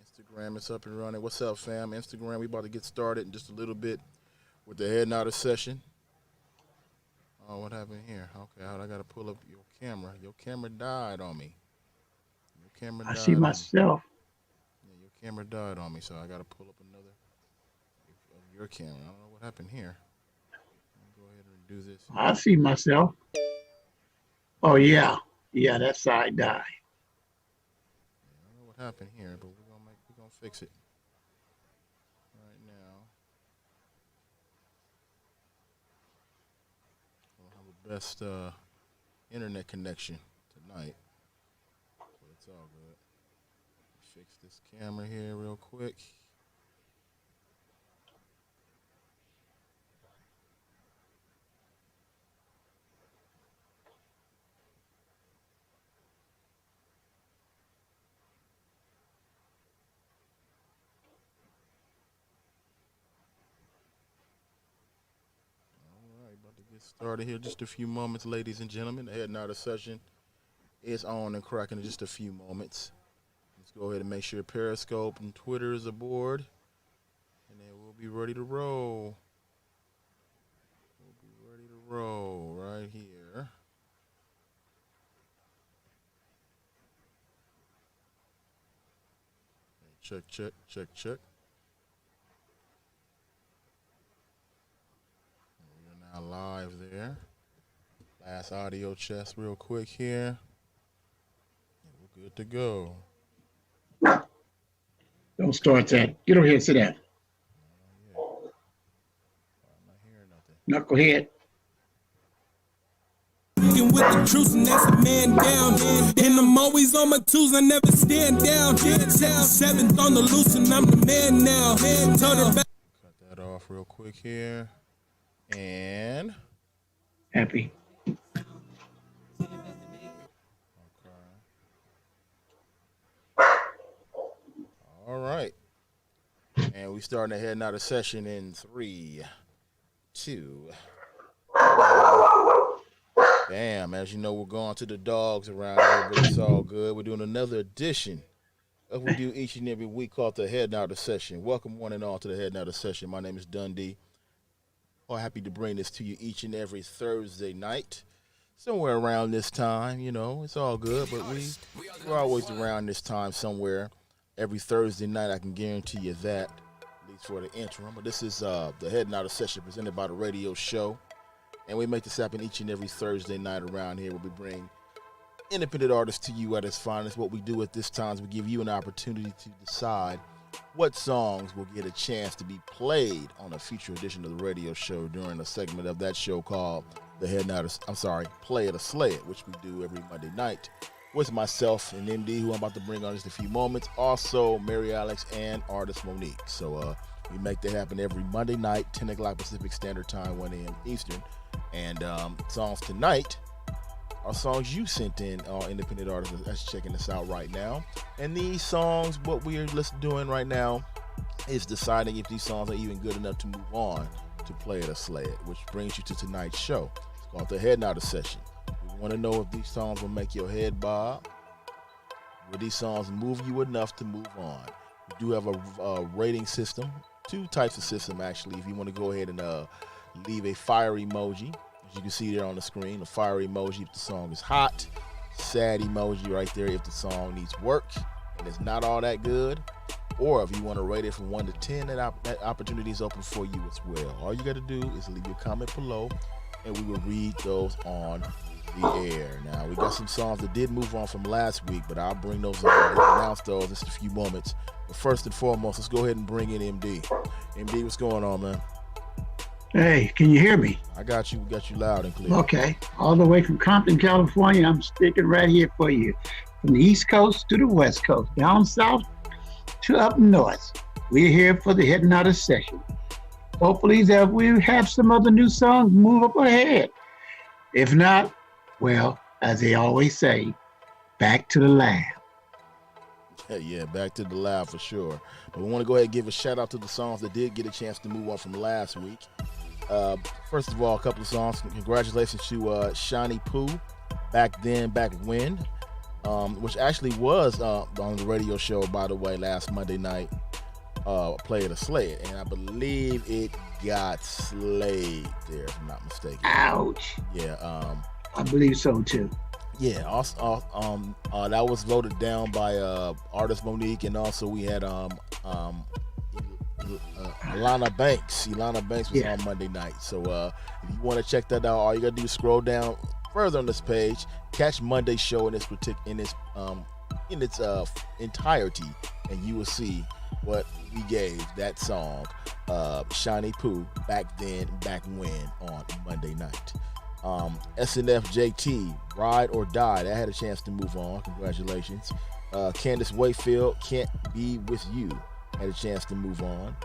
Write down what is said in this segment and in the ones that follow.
Instagram is up and running. What's up, fam? Instagram, we about to get started in just a little bit with the head nodded session. Oh, what happened here? Okay, I got to pull up your camera. Your camera died on me. Your camera I see died on me. myself. Yeah, your camera died on me, so I got to pull up another of your camera. I don't know what happened here. Let me go ahead and do this I here. see myself. Oh yeah, yeah, that side died. Yeah, I don't know what happened here, but we're gonna fix it right now. We'll have the best internet connection tonight, but it's all good. Fix this camera here real quick. All right, about to get started here. Just a few moments, ladies and gentlemen. The head nodded session is on and cracking in just a few moments. Let's go ahead and make sure Periscope and Twitter is aboard, and then we'll be ready to roll. We'll be ready to roll right here. Check, check, check, check. We're now live there. Last audio chest real quick here. And we're good to go. Don't start that. Get over here and sit down. Yeah. I'm not hearing nothing. Knucklehead. With the truth, and that's a man down. And I'm always on my twos, I never stand down. Seventh on the loose, and I'm the man now. Cut that off real quick here. And Happy. okay. All right. And we starting to head now to session in 3, 2. Bam. As you know, we're going to the dogs around here, but it's all good. We're doing another edition of what we do each and every week called the Head Nodded Session. Welcome one and all to the Head Nodded Session. My name is Dundee. Oh, happy to bring this to you each and every Thursday night. Somewhere around this time, you know, it's all good, but we're always around this time somewhere. Every Thursday night, I can guarantee you that, at least for the interim. But this is the Head Nodded Session presented by the radio show. And we make this happen each and every Thursday night around here where we bring independent artists to you at its finest. What we do at this time is we give you an opportunity to decide what songs will get a chance to be played on a future edition of the radio show during a segment of that show called the Head Nodded, Play It or Slay It, which we do every Monday night with myself and MD, who I'm about to bring on in just a few moments. Also, Mary Alex and artist Monique. So we make that happen every Monday night, 10 o'clock Pacific Standard Time, 1 a.m. Eastern. And songs tonight are songs you sent in, independent artists that's checking this out right now. And these songs, what we're doing right now is deciding if these songs are even good enough to move on to Play It or Slay It, which brings you to tonight's show. It's called the Head Nodded Session. We want to know if these songs will make your head bob. Will these songs move you enough to move on? We do have a rating system, 2 types of system actually. If you want to go ahead and leave a fire emoji, as you can see there on the screen, a fire emoji if the song is hot, sad emoji right there if the song needs work and it's not all that good, or if you want to rate it from 1 to 10, that opportunity is open for you as well. All you got to do is leave your comment below and we will read those on the air. Now, we got some songs that did move on from last week, but I'll bring those on. We'll announce those in just a few moments. But first and foremost, let's go ahead and bring in MD. MD, what's going on, man? Hey, can you hear me? I got you. We got you loud and clear. Okay. All the way from Compton, California, I'm sticking right here for you. From the East Coast to the West Coast, down south to up north. We're here for the Head Nodded Session. Hopefully that we have some other new songs move up ahead. If not, well, as they always say, back to the lab. Yeah, back to the lab for sure. But we want to go ahead and give a shout out to the songs that did get a chance to move on from last week. First of all, a couple of songs. Congratulations to Shawnee Pooh, Back Then, Back When. which actually was on the radio show, by the way, last Monday night. Play it or slay it, and I believe it got slayed there, if I'm not mistaken. Ouch. Yeah. I believe so too. Yeah. Also, that was voted down by artist Monique, and also we had Ilana Banks. Ilana Banks was on Monday night. So if you want to check that out, all you gotta do is scroll down further on this page, catch Monday's show in its entirety, and you will see what we gave that song, Shiny Poo, back then, back when, on Monday night. SNF JT, Ride or Die, that had a chance to move on. Congratulations. Candace Wayfield, Can't Be With You, had a chance to move on.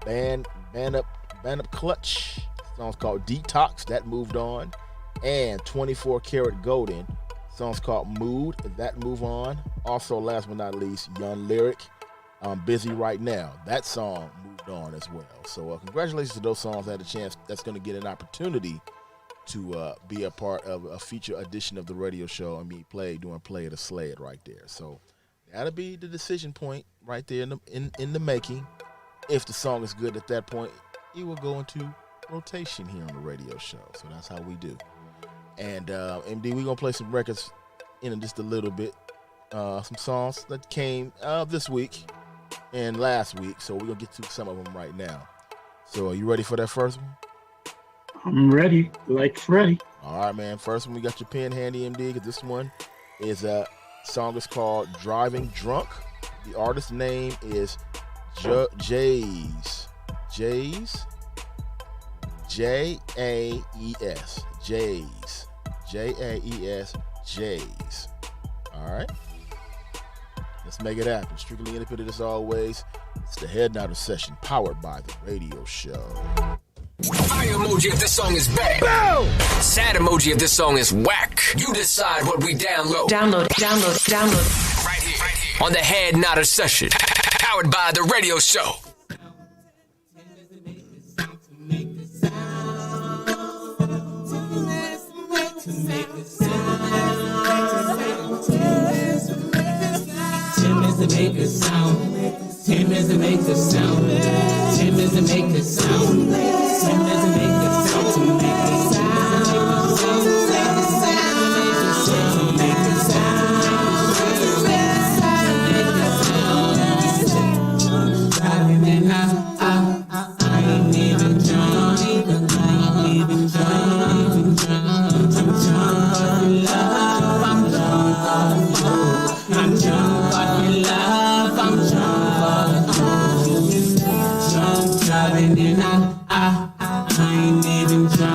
Band Up Clutch, song's called Detox, that moved on. And 24 Karat Golden, song's called Mood, that move on. Also, last but not least, Young Lyric, I'm Busy Right Now, that song moved on as well. So congratulations to those songs that had a chance, that's going to get an opportunity to be a part of a feature edition of the radio show and be doing Play It or Slay It right there. So that'll be the decision point right there in the making. If the song is good at that point, it will go into rotation here on the radio show. So that's how we do. And MD, we're going to play some records in just a little bit. Some songs that came this week and last week. So we're going to get to some of them right now. So are you ready for that first one? I'm ready, like Freddie. All right, man. First one, we got your pen handy, MD, because this one is song is called Driving Drunk. The artist's name is Jays. Jays. J-A-E-S. Jays. J-A-E-S. Jays. All right. Let's make it happen. Strictly independent as always. It's the Head Nodder Session, powered by the radio show. Fire emoji if this song is bad. Boom! Sad emoji if this song is whack. You decide what we download. Download. Right here. On the Head Nodder Session, powered by the radio show. Tim is to make a sound. Tim is to make a sound. Tim is to make a sound. Tim is to make a sound. To make a sound. To make a sound. Driving and I ain't even drunk. I ain't even drunk. I'm drunk on your love. I'm drunk on you. I'm drunk on your love. I'm drunk on you. Drunk driving and I ain't even drunk. I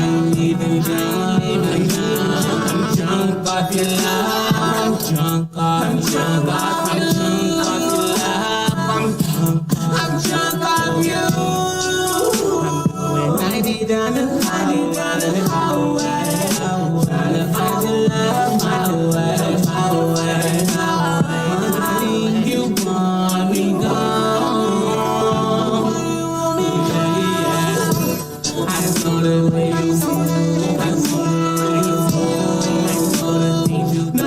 ain't even drunk. I'm drunk off your love. I'm drunk off your love. I'm drunk off your love. I'm drunk off you. When I did on the highway, trying to find your love, my way. You want me gone. Yeah. I saw the way you move. I saw the way you move. I saw the things you do. I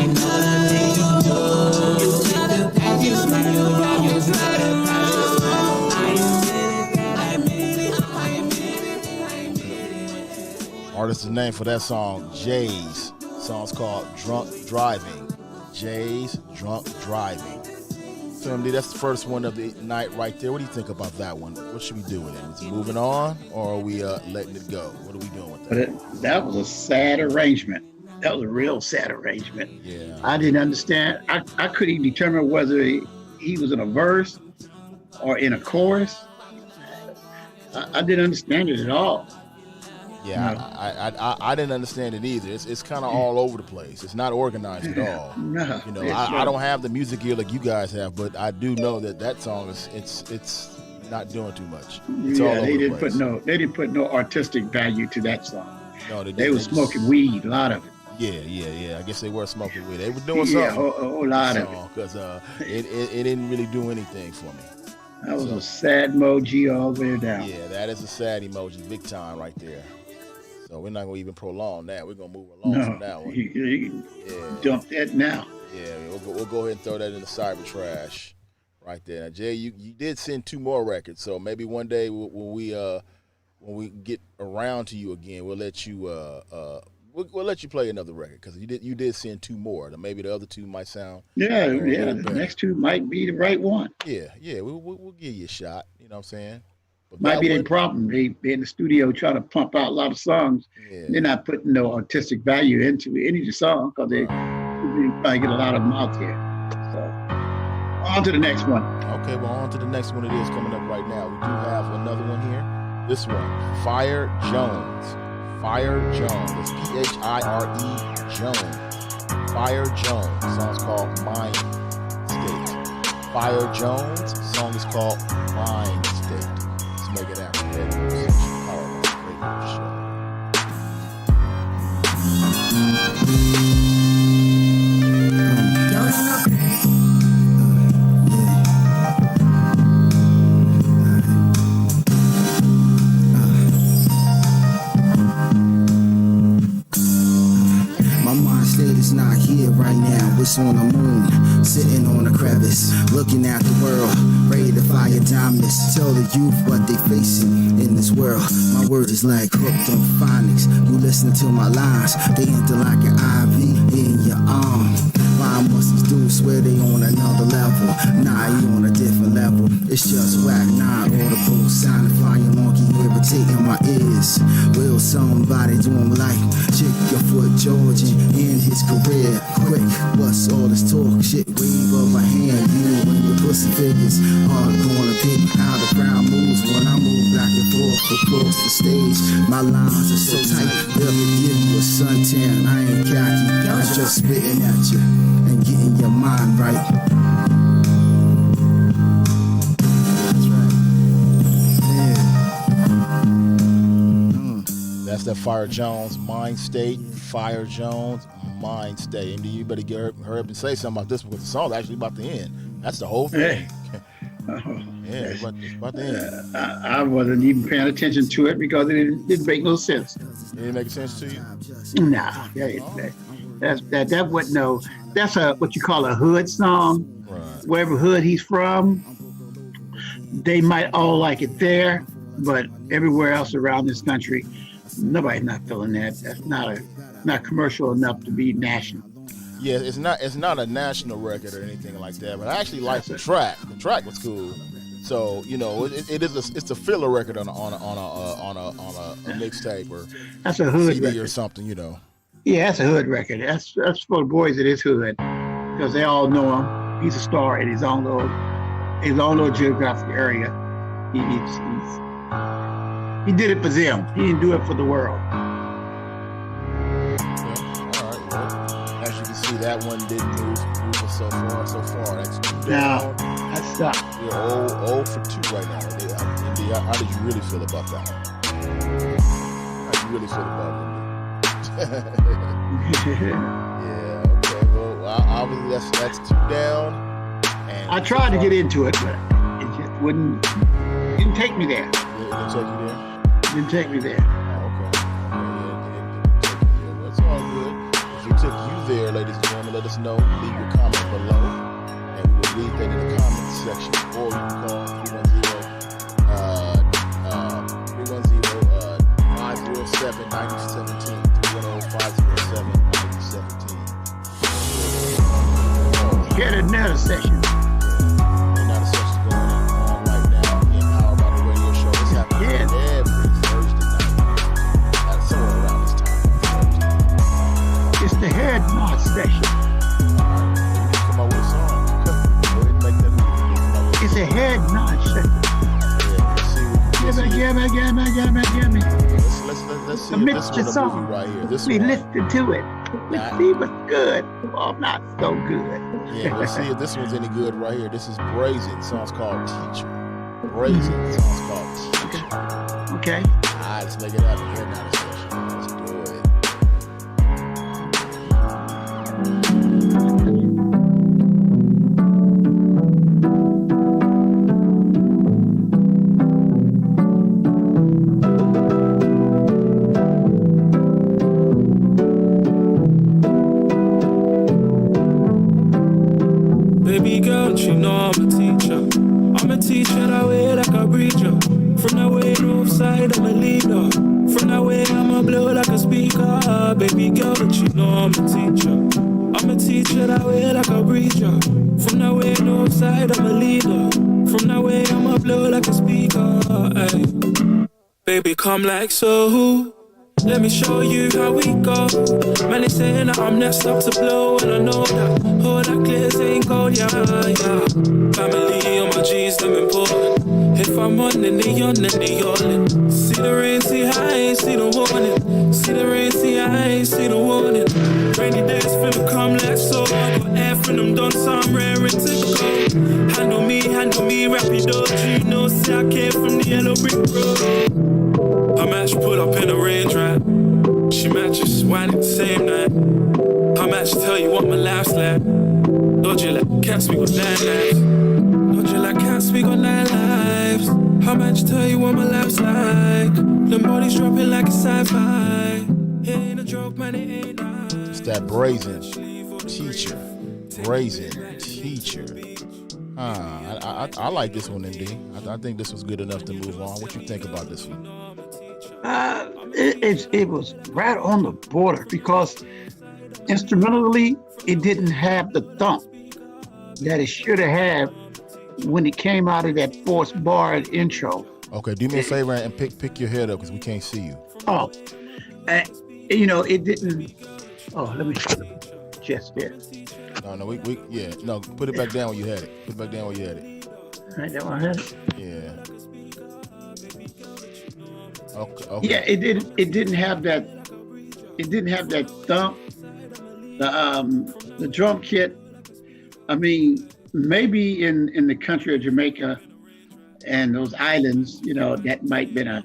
know the things you do. You said the things you smile. Yeah, you said the things you smile. I admit it. Artist's name for that song, Jays. Song's called Drunk Driving. Jays, Drunk Driving. So MD, that's the first one of the night right there. What do you think about that one? What should we do with it? Is it moving on, or are we letting it go? What are we doing with that? But that was a sad arrangement. That was a real sad arrangement. Yeah. I didn't understand. I couldn't even determine whether he was in a verse or in a chorus. I didn't understand it at all. Yeah, No. I didn't understand it either. It's kind of all over the place. It's not organized at all. No, You know, it's I not. don't have the music ear like you guys have, but I do know that song is it's not doing too much. It's all Yeah, over they the didn't place. put no artistic value to that song. No, They were smoking weed, a lot of it. Yeah. I guess they were smoking weed. They were doing Yeah, something. a whole lot of it. Because it didn't really do anything for me. That was a sad emoji all the way down. Yeah, that is a sad emoji, big time right there. So we're not gonna even prolong that. We're gonna move along from that No, one. you Yeah. dump that now. Yeah, we'll go ahead and throw that in the cyber trash right there. Now, Jay, you did send 2 more records, so maybe one day when we get around to you again, we'll let you we'll let you play another record because you did send 2 more. Maybe the other 2 might sound Yeah, a little the better. next 2 might be the right one. Yeah, we'll give you a shot. You know what I'm saying? But Might that be their one, problem. They in the studio trying to pump out a lot of songs. yeah. They're not putting no artistic value into any of the song because they probably get a lot of them out there. So on to the next one. Okay, well, on to the next one. It is coming up right now. We do have another one here. This one, Fire Jones. Fire Jones. It's Phire Jones. Fire Jones. The song's called Mind State. Fire Jones. The song is called Mind State. Let's make it after that. Radio Show. My mind state is not here right now. It's on the moon, sitting on a crevice, looking at the world, ready to fire dominance. Tell the youth what they facing in this world. My word is like hooked on phonics. You listen to my lines, they enter like an IV in your arm. Why must these dudes swear they on another level? Nah, you on a different level. It's just whack, not audible. Sound flying monkey irritating my ears. Will somebody do him like Chick your foot Georgian in his career? Quick, what's all this talk? Shit, wave of a hand. You and your pussy figures hardcore to pick how the crowd moves when I move back and forth across the stage. My lines are so tight, they'll give you a suntan. I ain't khaki, I'm just spitting at you and getting your mind right. That's right. Yeah. That's that Fire Jones Mind State. Fire Jones Mind State. And you better get her up and say something about this because the song's actually about to end. That's the whole thing. Yeah, it's about to end. I wasn't even paying attention to it because it didn't make no sense. It didn't make sense to you? Nah, that wasn't no. That's what you call a hood song. Right. Wherever hood he's from, they might all like it there, but everywhere else around this country, nobody's not feeling that. That's not commercial enough to be national. Yeah, it's not a national record or anything like that. But I actually like the track. The track was cool. So it's a filler record on a mixtape or That's a hood CD record. or something. Yeah, that's a hood record. That's for the boys of this hood because they all know him. He's a star in his own little geographic area. He did it for them. He didn't do it for the world. Okay. All right. Well, as you can see, that one didn't move us so far. That's 2 Now, down. that sucks. You're 0 for 2 right now. Indy, how did you really feel about that one? How do you really feel about it, Indy? Yeah, okay. Well, obviously that's 2 down. And I tried to get into it, but it just didn't take me there. Didn't take you there? Didn't take me there. Oh, okay. Yeah, it didn't take you there. Well, it's all good. If it took you there, ladies and gentlemen, let us know. Leave your comment below, and we will read that in the comment section. Or you can call 310-507-9017. 310-507-9017. Get another session. Another session going on right now. Empowered by the radio show. This happens every Thursday night. Somewhere around this time. It's the head nod session. Come up with a song. Go ahead and make that music. It's a head nod session. Yeah, let's see. Give me. Let's see Submit if this your one a song. movie right here. This We one. listened to it. Let's see what's good or not so good. Yeah, let's see if this one's any good right here. This is Brazen. The song's called Teacher. Brazen. The song's called Teacher. Okay. All right, let's make it happen. Here now, this session. Let's do it. teacher that way like a preacher. From the way north side, I'm a leader. From the way I'm a blow like a speaker. Baby girl, but you know I'm a teacher. I'm a teacher that way like a preacher. From the way north side, I'm a leader. From the way I'm a blow like a speaker. Ay. Baby, come like so. Let me show you how we go. Man, they saying that I'm next up to blow, and I know that all that glitters ain't gold, yeah. Family on my G's, them important. If I'm on the neon, then they yawning. See the rain, see I ain't see the warning. See the rain, see I ain't see the warning. Rainy days feel to come like so. I got air from them done, so I'm raring to go. Handle me, rapido. You know, see I came from the yellow brick road. I match pull up in a range, right? She matches wine at the same night. I match tell you what my life's like. Don't you like cats, we got 9 lives. Don't you like cats, we got 9 lives. I match tell you what my life's like. The body's dropping like a sci-fi. It ain't a joke, man, it ain't nice. It's that brazen teacher. Brazen teacher. I like this one, MD. I think this was good enough to move on. What you think about this one? It was right on the border because instrumentally it didn't have the thump that it should have had when it came out of that forced bar intro. Okay, do me a favor and pick your head up because we can't see you. Oh, it didn't. Oh, let me just there. No, no, put it back down where you had it. Put it back down where you had it. Right, that one I had it. Yeah. Okay. Yeah, it didn't have that. It didn't have that thump. The drum kit. I mean, maybe in the country of Jamaica and those islands, that might have been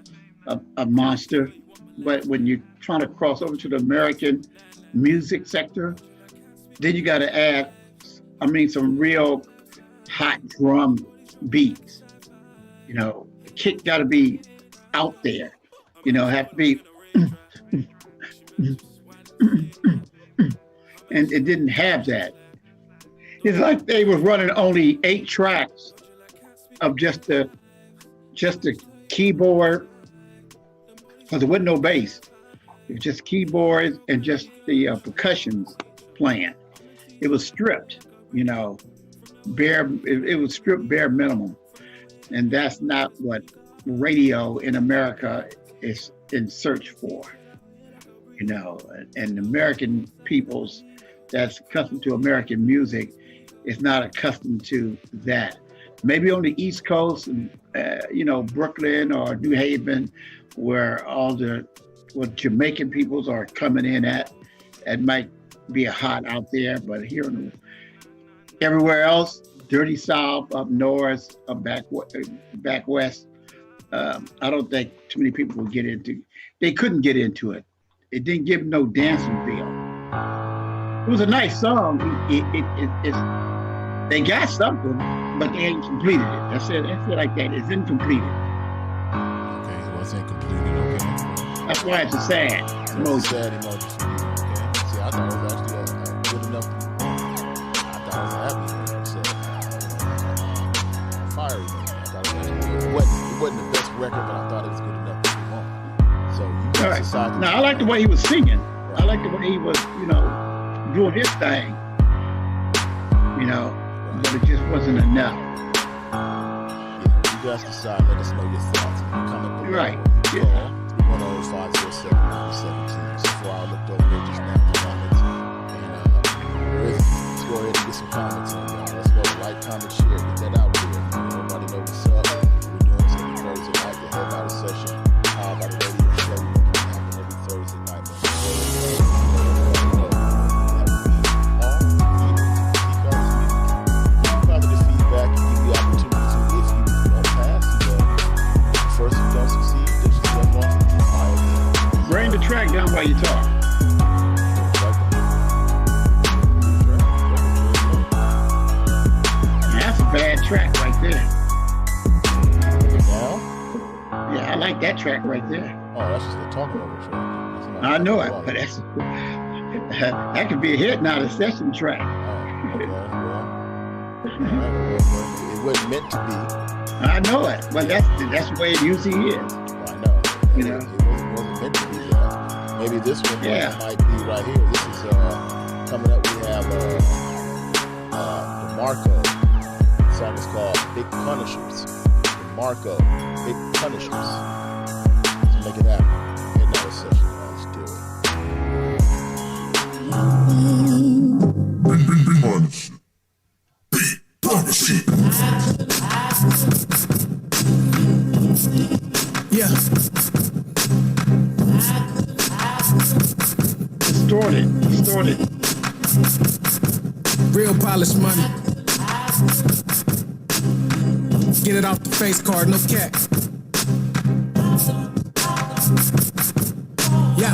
a monster. But when you're trying to cross over to the American music sector, then you got to add, some real hot drum beats. The kick got to be out there. Have to be, and it didn't have that. It's like they were running only 8 tracks of just the keyboard, because there wasn't no bass. It was just keyboards and just the percussions playing. It was stripped, bare. It was stripped bare minimum, and that's not what radio in America is in search for. And American peoples that's accustomed to American music is not accustomed to that. Maybe on the East Coast, Brooklyn or New Haven, where all what Jamaican peoples are coming in at, it might be hot out there, but here everywhere else, dirty South, up north, up back west, I don't think too many people will get into. They couldn't get into it. It didn't give no dancing feel. It was a nice song. They got something, but they ain't completed it. That's it like that. It's incompleted. Okay, well, it's incompleted. Okay. That's why it's a sad emoji. Sad emoji for you. Okay. See, I thought it was actually good enough. I thought it was happy. Fiery. I thought it wasn't the best record, but I thought it was good enough to move on. So you guys decided. Now I like the way he was singing. Right. I like the way he was, doing his thing. But it just wasn't enough. Yeah, you guys decide. Let us know your thoughts. Comment below. Right. Yeah. 310-507-917. So far, I looked over there just now for comments. And let's go ahead and get some comments on y'all. Let's go like, comment, share, get that out there. Everybody know what's up. We're doing something Thursday night, the Head Out Session. By the radio show, we happen every Thursday night. Bring the track down while you talk. That's a bad track right there. Yeah, I like that track right there. Oh, that's just the talking over track. I know it, but that could be a hit now, the session track. Oh, okay, well. wasn't meant to be. I know it. Well, that's the way it usually is. I know. You know. It wasn't meant to be that. Maybe this one might be right here. This is coming up. We have DeMarco. The song is called Big Punishers. DeMarco, Big Punishers. Let's make it happen. Hit another session. Let's do it. Yeah. Distorted. Real polished money. Get it off the face card, no cap. Yeah.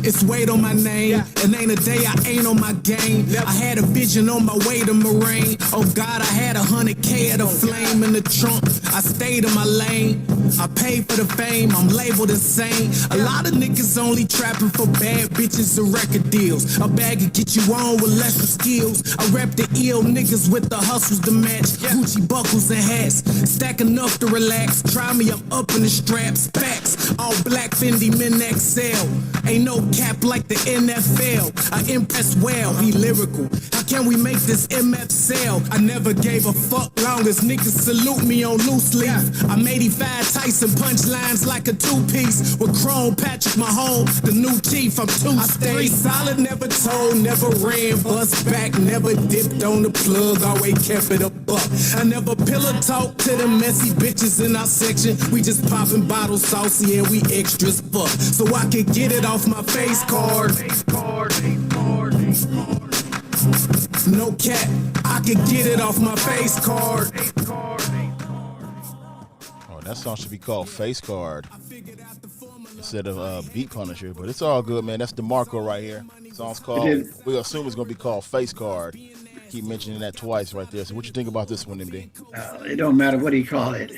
It's weight on my name. It ain't a day I ain't on my game. I had a vision on my way to Moraine. Oh God, I had 100K at a flame in the trunk. I stayed in my lane. I paid for the fame. I'm labeled insane. A lot of niggas only trapping for bad bitches and record deals. A bag could get you on with lesser skills. I rep the ill niggas with the hustles to match. Gucci buckles and hats. Stack enough to relax. Try me, I'm up in the straps. Facts. All black Fendi men XL. Ain't no cap like the NFL. I impress well, be lyrical. How can we make this MF sell? I never gave a fuck long as niggas salute me on loose leaf. I'm 85 Tyson punchlines like a two-piece. With Chrome Patrick Mahomes, the new chief, I'm too I stay solid, never told, never ran, bust back, never dipped on the plug, always kept it a buck. I never pillow talk to the messy bitches in our section. We just popping bottles saucy and we extra as fuck. So I can get it off my face card. No cap, I can get it off my face card. Oh, that song should be called Face Card instead of Beat Punisher, but it's all good, man. That's DeMarco right here. The song's called, we'll assume it's going to be called Face Card. Keep mentioning that twice right there. So what you think about this one, MD? It don't matter what he call it.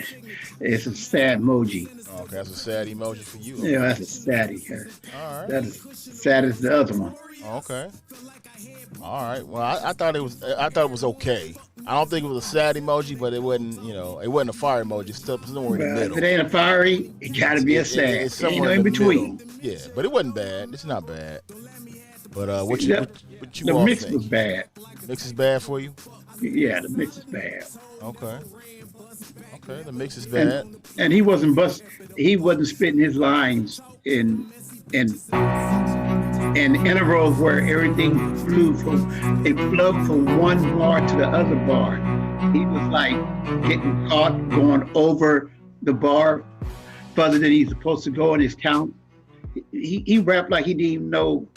It's a sad emoji. Okay, that's a sad emoji for you. Yeah, that's a saddie. All right. That is sad as the other one. Okay. All right. Well, I thought it was okay. I don't think it was a sad emoji, but it wasn't, it wasn't a fire emoji. It's somewhere in the middle. If it ain't a fiery, it gotta be a sad. It's somewhere in between. Middle. Yeah, but it wasn't bad. It's not bad. But what you the all mix think? was bad. Mix is bad for you? Yeah, the mix is bad. Okay, the mix is bad. And he wasn't spitting his lines in intervals where everything flowed from one bar to the other bar. He was like getting caught going over the bar further than he's supposed to go in his count. He rapped like he didn't even know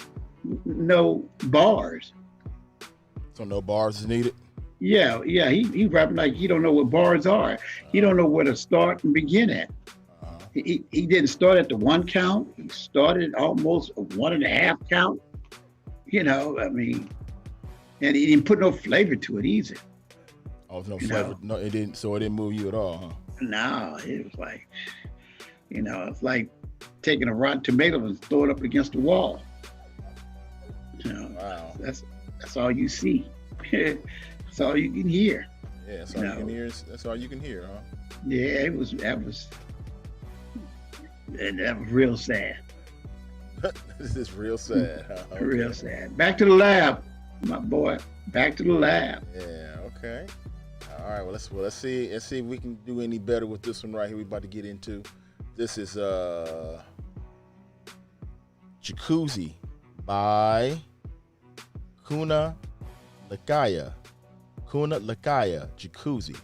bars. So no bars is needed? Yeah, he rapping like he don't know what bars are. He don't know where to start and begin at. He didn't start at the one count. He started almost a 1.5 count. And he didn't put no flavor to it either. Oh, no flavor. No, it didn't. So it didn't move you at all, huh? No, it was like, it's like taking a rotten tomato and throw it up against the wall. Wow. That's all you see. That's all you can hear. Yeah, that's all you can hear. That's all you can hear, huh? Yeah, that was real sad. This is real sad. Huh? Okay. Real sad. Back to the lab, my boy. Back to the lab. Yeah. Okay. All right. Well, let's see if we can do any better with this one right here. We about to get into. This is Jacuzzi by Kuna Lakaya. Jacuzzi.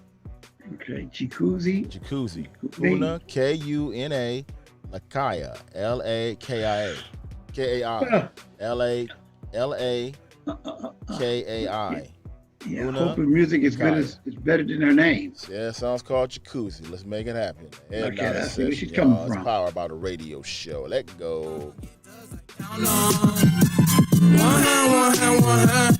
Okay, Jacuzzi. Kuna, Kuna, Lakaya, Lakia. Lakai. Yeah, hoping music is better than her name. Yeah, it sounds called Jacuzzi. Let's make it happen. Okay, that's where she's coming from. It's Power About a Radio Show. Let go. One hand.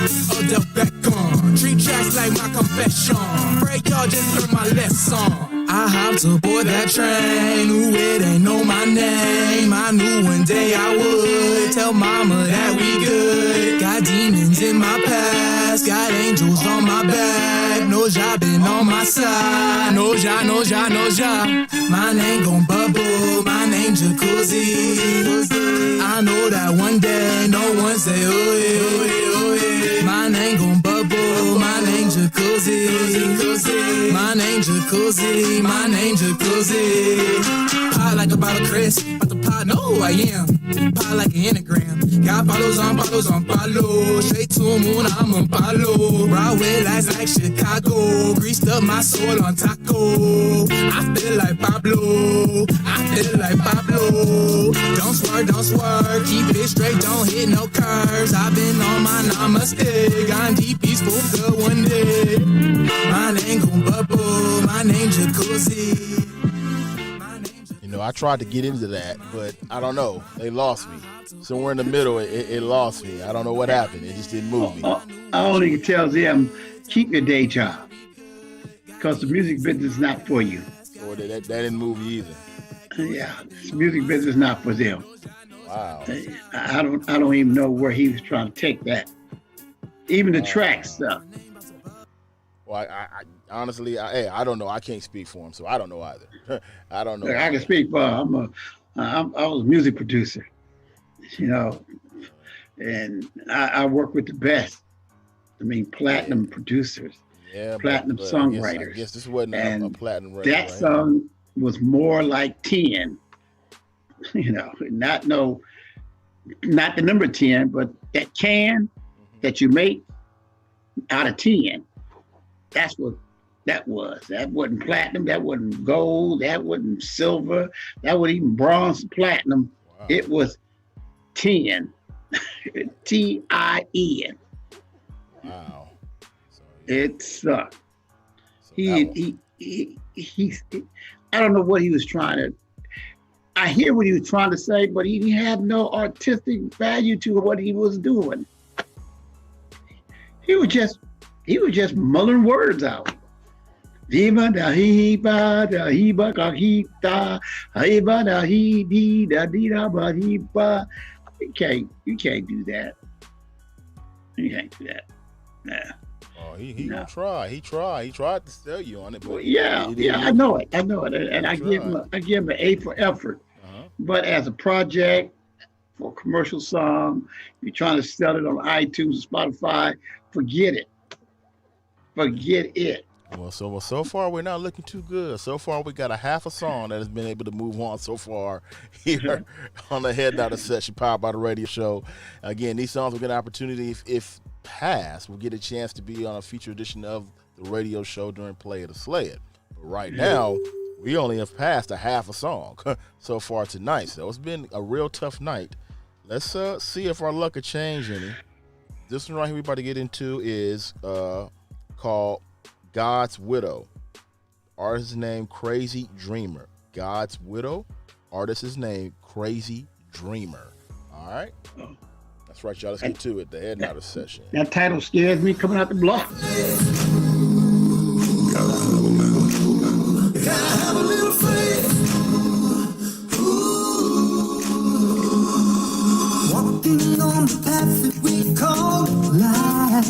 Oh, the back on. 3 tracks like my confession. Break y'all, just learn my lesson. I hopped aboard that train. Ooh, it ain't know my name. I knew one day I would tell mama that we good. Got demons in my past. past, got angels on my back. No job been on my side. No job, no job, no job. My name gon' bubble, my name Jacuzzi. I know that one day no one say, oh yeah, oh yeah, oh yeah. My name gon' bubble, my name Jacuzzi. My name Jacuzzi, my name Jacuzzi. Pie like a bottle of Chris, but the pie know who I am. Pie like an anagram. Got follows on follow. Straight to the moon, I'm on follow. Broadway lights like Chicago. Greased up my soul on taco. I feel like Pablo. Don't swerve. Keep it straight, don't hit no curves. I've been on my namaste. Gone deep, peaceful, good one day. My name gon' bubble. My name Jacuzzi. You know, I tried to get into that, but I don't know. They lost me. Somewhere in the middle, it lost me. I don't know what happened. It just didn't move me. I only can tell them, keep your day job. Because the music business is not for you. Or that didn't move me either. Yeah, this music business is not for them. Wow. I don't even know where he was trying to take that. Even the track stuff. Well, I honestly, I don't know. I can't speak for him, so I don't know either. I don't know. Look, I can speak for him. I was a music producer, you know, and I work with the best. I mean, platinum producers, platinum songwriters. I guess this wasn't a platinum record. That song was more like 10, you know, not the number 10, but that can that you make out of 10. That's what that was. That wasn't platinum. That wasn't gold. That wasn't silver. That wasn't even bronze, platinum. Wow. It was 10. T-I-N. Wow. So, it sucked. So He I don't know what he was trying to. I hear what he was trying to say, but he had no artistic value to what he was doing. He was just mulling words out. Viva da he ba da he ba ka he da he ba da he dee da dee da ba he ba. You can't do that. You can't do that. Nah. Oh, he gonna try. He tried to sell you on it, but I know it, and I give him an A for effort. But as a project for a commercial song, you're trying to sell it on iTunes or Spotify, forget it. Well, so far we're not looking too good. So far we got a half a song that has been able to move on so far here on the Head Nod Session, powered by the radio show. Again, these songs will get an opportunity, if passed, we'll get a chance to be on a feature edition of the radio show during Play It or Slay It. But right now, we only have passed a half a song so far tonight. So it's been a real tough night. Let's see if our luck will change any. This one right here we're about to get into is called God's Widow. Artist's name, Crazy Dreamer. God's Widow. Artist's name, Crazy Dreamer. All right? That's right, y'all. Let's get to it. The Head Nod Session. That title scares me coming out the block. Gotta have a little faith. Walking on the path that we call life.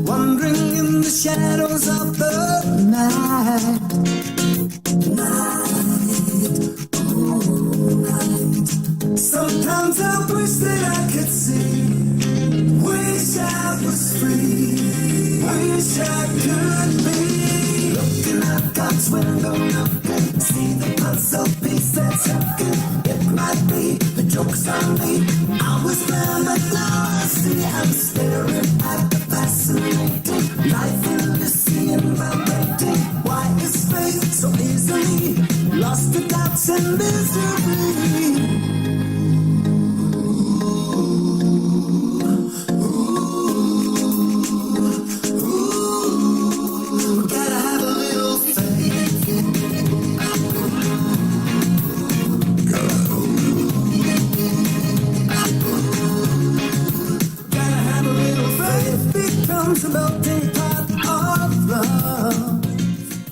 Wandering in the shadows of the night. Sometimes I wish that I could see. Wish I was free. Wish I could be. Looking out God's window, looking. See the puzzle piece that's hooking. It might be the joke's on me. I was blind, but now I see. I'm staring at the fascinating life in the sea and vibrating. Why is faith so easily lost to doubts and misery?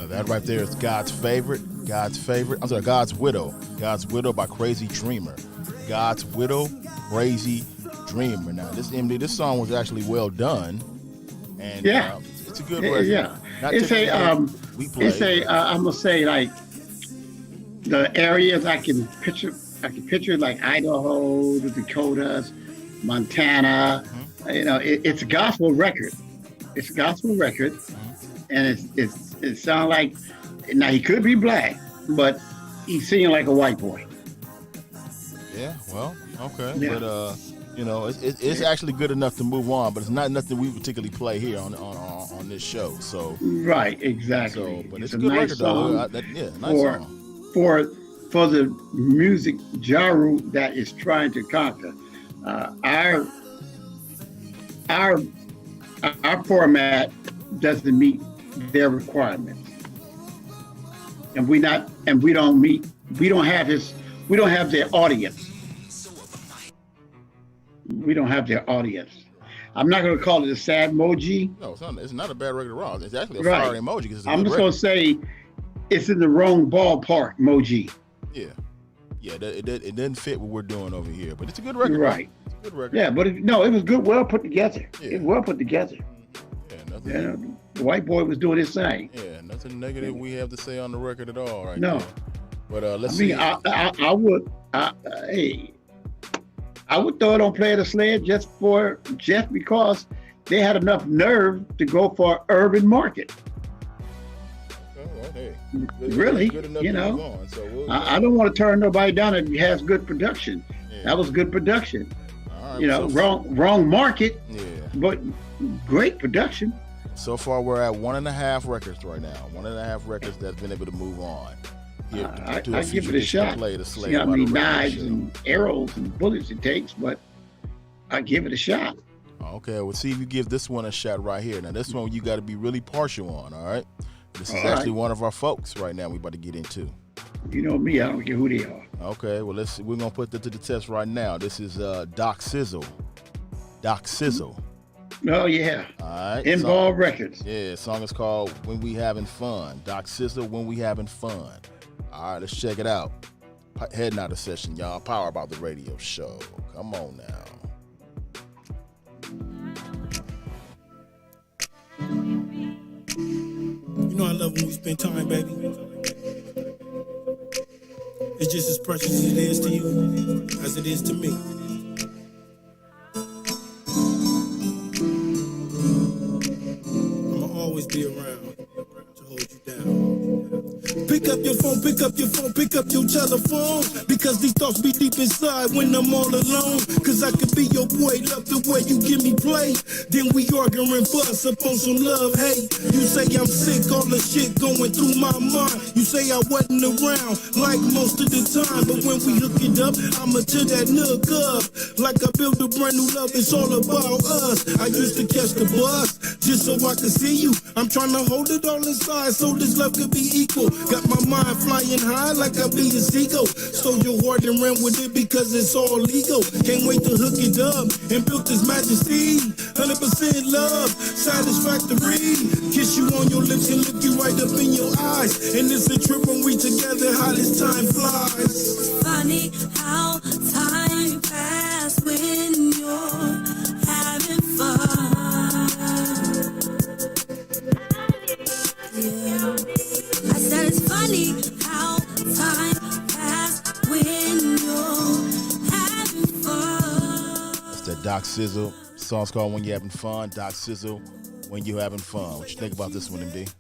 That right there is God's favorite, God's Favorite. I'm sorry, God's Widow. God's Widow by Crazy Dreamer. God's Widow, Crazy Dreamer. Now, this song was actually well done. And it's a good record. Yeah. Not It's a, I'm going to say, like, the areas I can picture like Idaho, the Dakotas, Montana. It's a gospel record. It's a gospel record, and it sounds like, now he could be black, but he's singing like a white boy. Yeah, well, okay, Yeah. but it's actually good enough to move on, but it's not nothing we particularly play here on this show. So Right, exactly. so, but it's a a good nice record though. song Nice for song. for the music genre that is trying to conquer. Our format doesn't meet their requirements, and we don't have their audience. We don't have their audience. I'm not going to call it a sad emoji. No, it's not a bad record at all. It's actually a Right. fire emoji. 'Cause it's a I'm good just going to say it's in the wrong ballpark emoji. Yeah, it didn't fit what we're doing over here, but it's a good record. Right. It's a good record. Yeah, but it was good, well put together. Yeah. It's well put together. Yeah, nothing. Yeah, the white boy was doing his thing. Yeah, nothing negative we have to say on the record at all, right? No. there. But let's I see. mean, I would throw it on Play the Sled just because they had enough nerve to go for an urban market. Oh, well, hey. Really, good enough you to know. move on, so we'll, I don't want to turn nobody down if he has good production. yeah. That was good production. All right, Wrong market, Yeah. but great production. So far, we're at 1.5 records right now. 1.5 records that's been able to move on. Here, I to a give it a future shot. Play the Sled See how by the many radio knives show. and arrows and bullets it takes, but I give it a shot. Okay, we'll see if you give this one a shot right here. Now, this one you got to be really partial on, all right? This is All actually right. one of our folks right now we about to get into. You know me, I don't care who they are. Okay, well, we're going to put that to the test right now. This is Doc Sizzle. Doc Sizzle. Oh yeah, All right. Involved Records. Yeah, song is called When We Having Fun. Doc Sizzle, When We Having Fun. All right, let's check it out. Heading out of session, y'all. Power About the Radio Show. Come on now. You know I love when we spend time, baby. It's just as precious as it is to you as it is to me. I'ma always be around to hold you down. Pick up your phone, pick up your phone, pick up your telephone. Because these thoughts be deep inside when I'm all alone. Cause I could be your boy, love the way you give me play. Then we argue and fuss up on some love, hey. You say I'm sick, all the shit going through my mind. You say I wasn't around like most of the time. But when we hook it up, I'ma tear that nook up. Like I built a brand new love, it's all about us. I used to catch the bus just so I could see you. I'm trying to hold it all inside so this love could be equal. Got my mind flying high like I be a seagull. Stole your heart and ran with it because it's all legal. Can't wait to hook it up and build this majesty. 100% love, satisfactory. Kiss you on your lips and look you right up in your eyes. And it's a trip when we together, how this time flies. Funny how time passes when you're having fun. Yeah. I said it's funny how time passes when you're having fun. It's the Doc Sizzle. Song's called When You Having Fun. Doc Sizzle, When You Having Fun. What you think about this one, MD?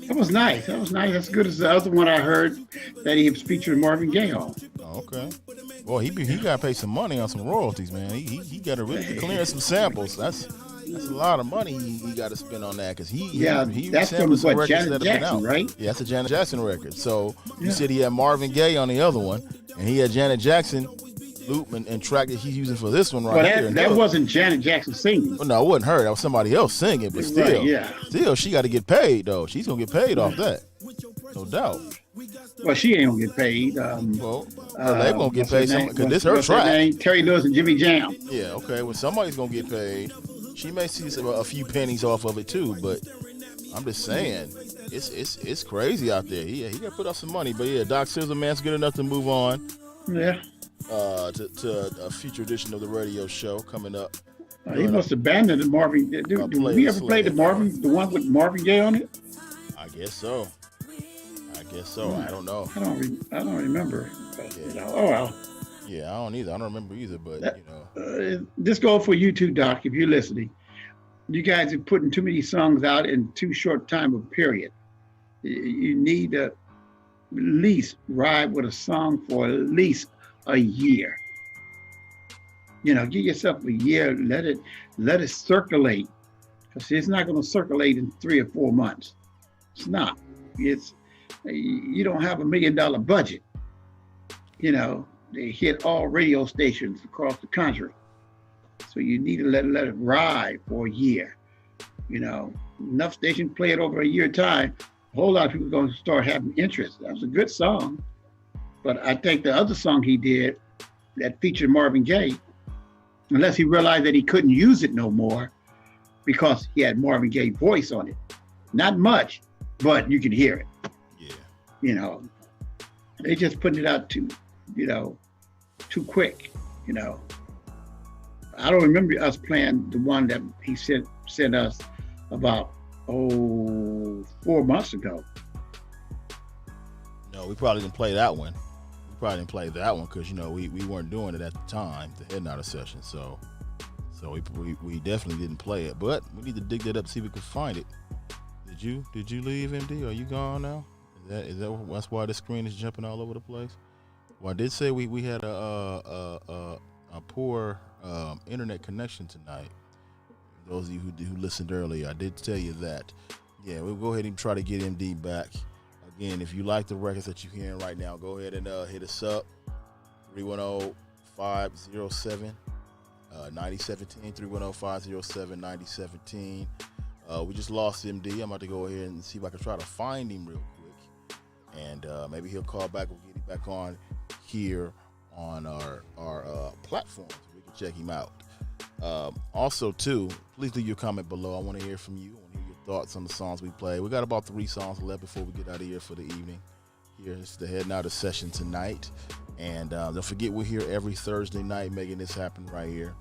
That was nice. That was nice. That's good as the other one I heard that he featured Marvin Gaye on. Oh, okay. Well, he got to pay some money on some royalties, man. He got to really clear some samples. That's a lot of money he got to spend on that because he that's sampled from some what, records Janet that have been Jackson, out. right? Yeah, that's a Janet Jackson record. So you Yeah. said he had Marvin Gaye on the other one, and he had Janet Jackson loop and track that he's using for this one right Well, here. that wasn't Janet Jackson singing. Well, no, it wasn't her. That was somebody else singing. But still, Right, yeah. still, she got to get paid though. She's gonna get paid off that, no doubt. Well, she ain't gonna get paid. Well, they gonna get what's her paid name? because this her What's her track. name? Terry Lewis and Jimmy Jam. Yeah, okay. Well, somebody's gonna get paid. She may see a few pennies off of it too, but I'm just saying, it's crazy out there. He got to put up some money, but yeah, Doc Sizzle, man, it's good enough to move on. Yeah. To a future edition of the radio show coming up. He must have abandoned the Marvin. Did we ever play the one with Marvin Gaye on it? I guess so. I don't know. I don't remember. But, Yeah. Oh well. Yeah, I don't either. I don't remember either, but This goes for you too, Doc, if you're listening. You guys are putting too many songs out in too short time of period. You need to at least ride with a song for at least a year. Give yourself a year, let it circulate. Because it's not going to circulate in 3 or 4 months. It's not. You don't have $1 million budget. They hit all radio stations across the country. So you need to let it ride for a year. Enough stations play it over a year time. A whole lot of people are going to start having interest. That was a good song. But I think the other song he did that featured Marvin Gaye, unless he realized that he couldn't use it no more because he had Marvin Gaye voice on it. Not much, but you can hear it. Yeah. They just putting it out too quick. I don't remember us playing the one that he sent us about 4 months ago. No, we probably didn't play that one. Because we weren't doing it at the time, the Head Nodded session. So we definitely didn't play it. But we need to dig that up, see if we can find it. Did you leave, MD? Are you gone now? That's why the screen is jumping all over the place? Well, I did say we had a poor internet connection tonight. Those of you who listened earlier, I did tell you that. Yeah, we'll go ahead and try to get MD back. Again, if you like the records that you're hearing right now, go ahead and hit us up. 310-507-9017. 310-507-9017. We just lost MD. I'm about to go ahead and see if I can try to find him real quick. And maybe he'll call back. We'll get him back on here on our platforms. We can check him out. Also, too, please leave your comment below. I want to hear from you. I want to hear your thoughts on the songs we play. We got about 3 songs left before we get out of here for the evening. Here's the Head Nodded session tonight. And don't forget, we're here every Thursday night making this happen right here.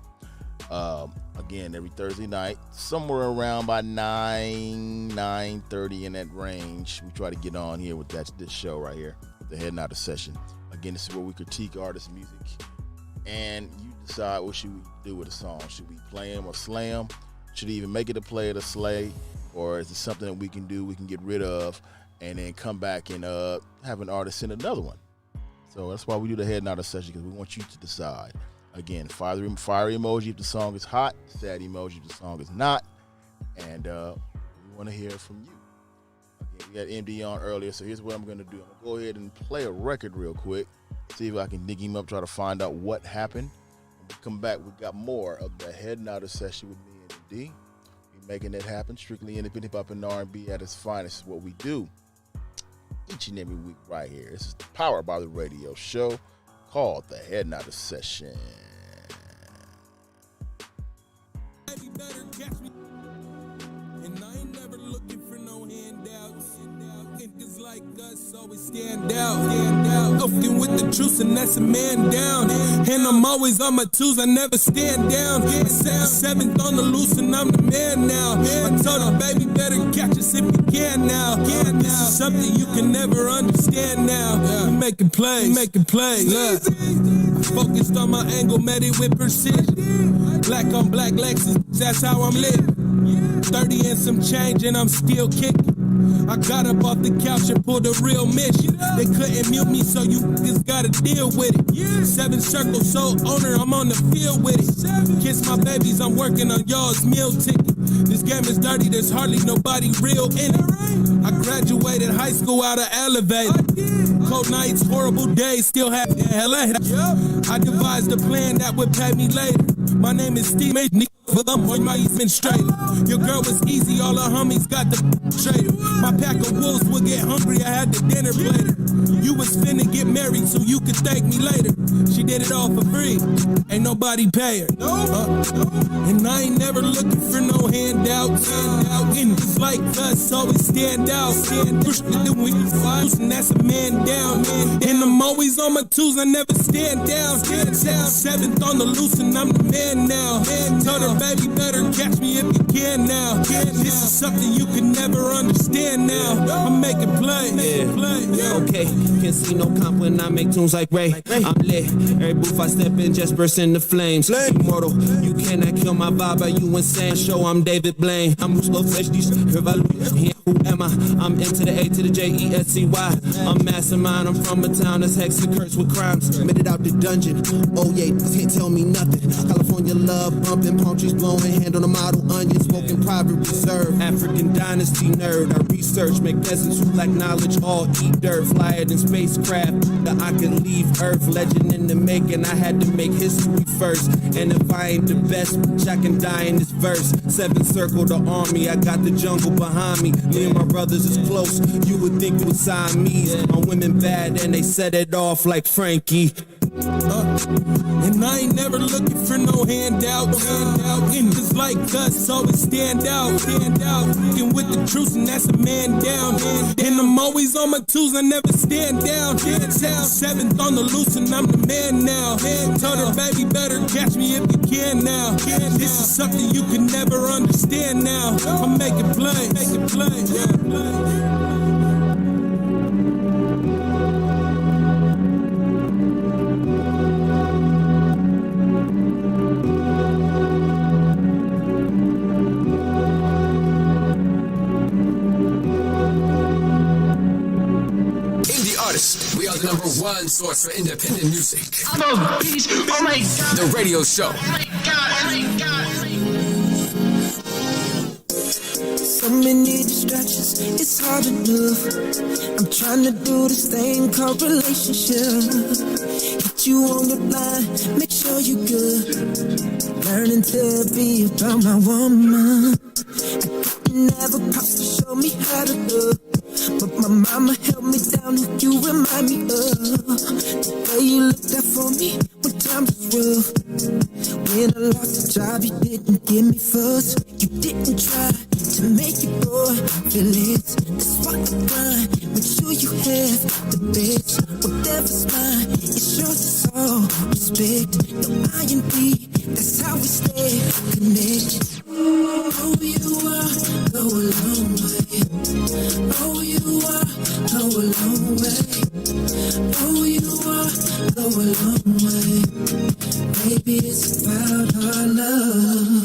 Again, every Thursday night, somewhere around by 9:30 in that range, we try to get on here with this show right here, the Head Nodded session. Again, this is where we critique artists' music, and you decide what should we do with a song. Should we play them or slay them? Should we even make it a play or a slay? Or is it something that we can do, we can get rid of, and then come back and have an artist send another one? So that's why we do the Head Nodded session, because we want you to decide. Again, fire emoji if the song is hot, sad emoji if the song is not, and we want to hear from you. Again, we had MD on earlier, so here's what I'm going to do. I'm going to go ahead and play a record real quick, see if I can dig him up, try to find out what happened. When we come back, we got more of the Head Nodded session with me and MD. We're making it happen. Strictly independent hip-hop and R&B at its finest is what we do each and every week right here. This is powered by the radio show called the Head Nodded session. And I ain't never looking for no handouts. Niggas like us always stand out. Often with the truth, and that's a man down. And I'm always on my twos, I never stand down. 7th on the loose, and I'm the man now. I told her, baby, better catch us if you can now. This is something you can never understand now. We making plays. Look, focused on my angle, met it with precision. Black on black Lexus, that's how I'm lit. 30 and some change, and I'm still kicking. I got up off the couch and pulled a real mission. They couldn't mute me, so you just gotta deal with it. 7 circles, soul owner, I'm on the field with it. Kiss my babies, I'm working on y'all's meal ticket. This game is dirty, there's hardly nobody real in it. I graduated high school out of elevator. Cold nights, horrible days, still happy. I devised a plan that would pay me later. My name is Steve, But I'm on my administrator. Your girl was easy, all her homies got the trader. My pack of wolves would get hungry, I had the dinner plater. You was finna get married so you could thank me later. She did it all for free, ain't nobody pay her. And I ain't never looking for no handouts. And just like us, always stand out. Push the new fights, and that's a man down. And I'm always on my twos, I never stand down. Seventh on the loose, and I'm the man now. Told her, baby, better catch me if you can now. This is something you can never understand now. I'm making play. Okay, can't see no comp when I make tunes like Ray. I'm lit. Every booth I step in just burst into flames. Immortal, you cannot kill my vibe. Are you insane? Show I'm David Blaine. I'm slow flesh, these revolution. Who am I? I'm M to the A to the J-E-S-C-Y. I'm mastermind. I'm from a town that's hexed and cursed with crimes. Made it out the dungeon. Oh yeah, this can't tell me nothing. California love bumping, palm trees blowing, hand on the model onion, smoking private reserve. African dynasty nerd. I research, make peasants who lack knowledge all eat dirt. Flyer than spacecraft that I can leave Earth. Legend in the making. I had to make history first. And if I ain't the best, bitch, I can die in this verse. Seven circle the army. I got the jungle behind me. Me and my brothers is close. You would think it was Siamese. My women bad and they set it off like Frankie. And I ain't never looking for no handouts. And just like us, always stand out. Fucking with the truth, and that's a man down. And I'm always on my twos, I never stand down. Seventh on the loose, and I'm the man now. Told her, baby, better catch me if you can now. This is something you can never understand now. I'm making play. We are the #1 source for independent music. I'm a beast. Oh my God. The radio show. Oh my God. Oh my God. So many distractions, it's hard enough. I'm trying to do this thing called relationship. Hit you on the line, make sure you good. Learning to be about my woman. I didn't have a pops to show me how to love, but my mama held me down. Who you remind me of? The way you looked out for me when times was rough. When I lost the job, you didn't give me fuss. You didn't try to make your boy feel it. That's why I grind. Make sure you have the best. Whatever's mine, it's yours, it's all respect. No I&B, that's how we stay connected. Oh, you are, go a long way. Oh, you are, go a long way. Oh, you are, go a long way. Baby, it's about our love.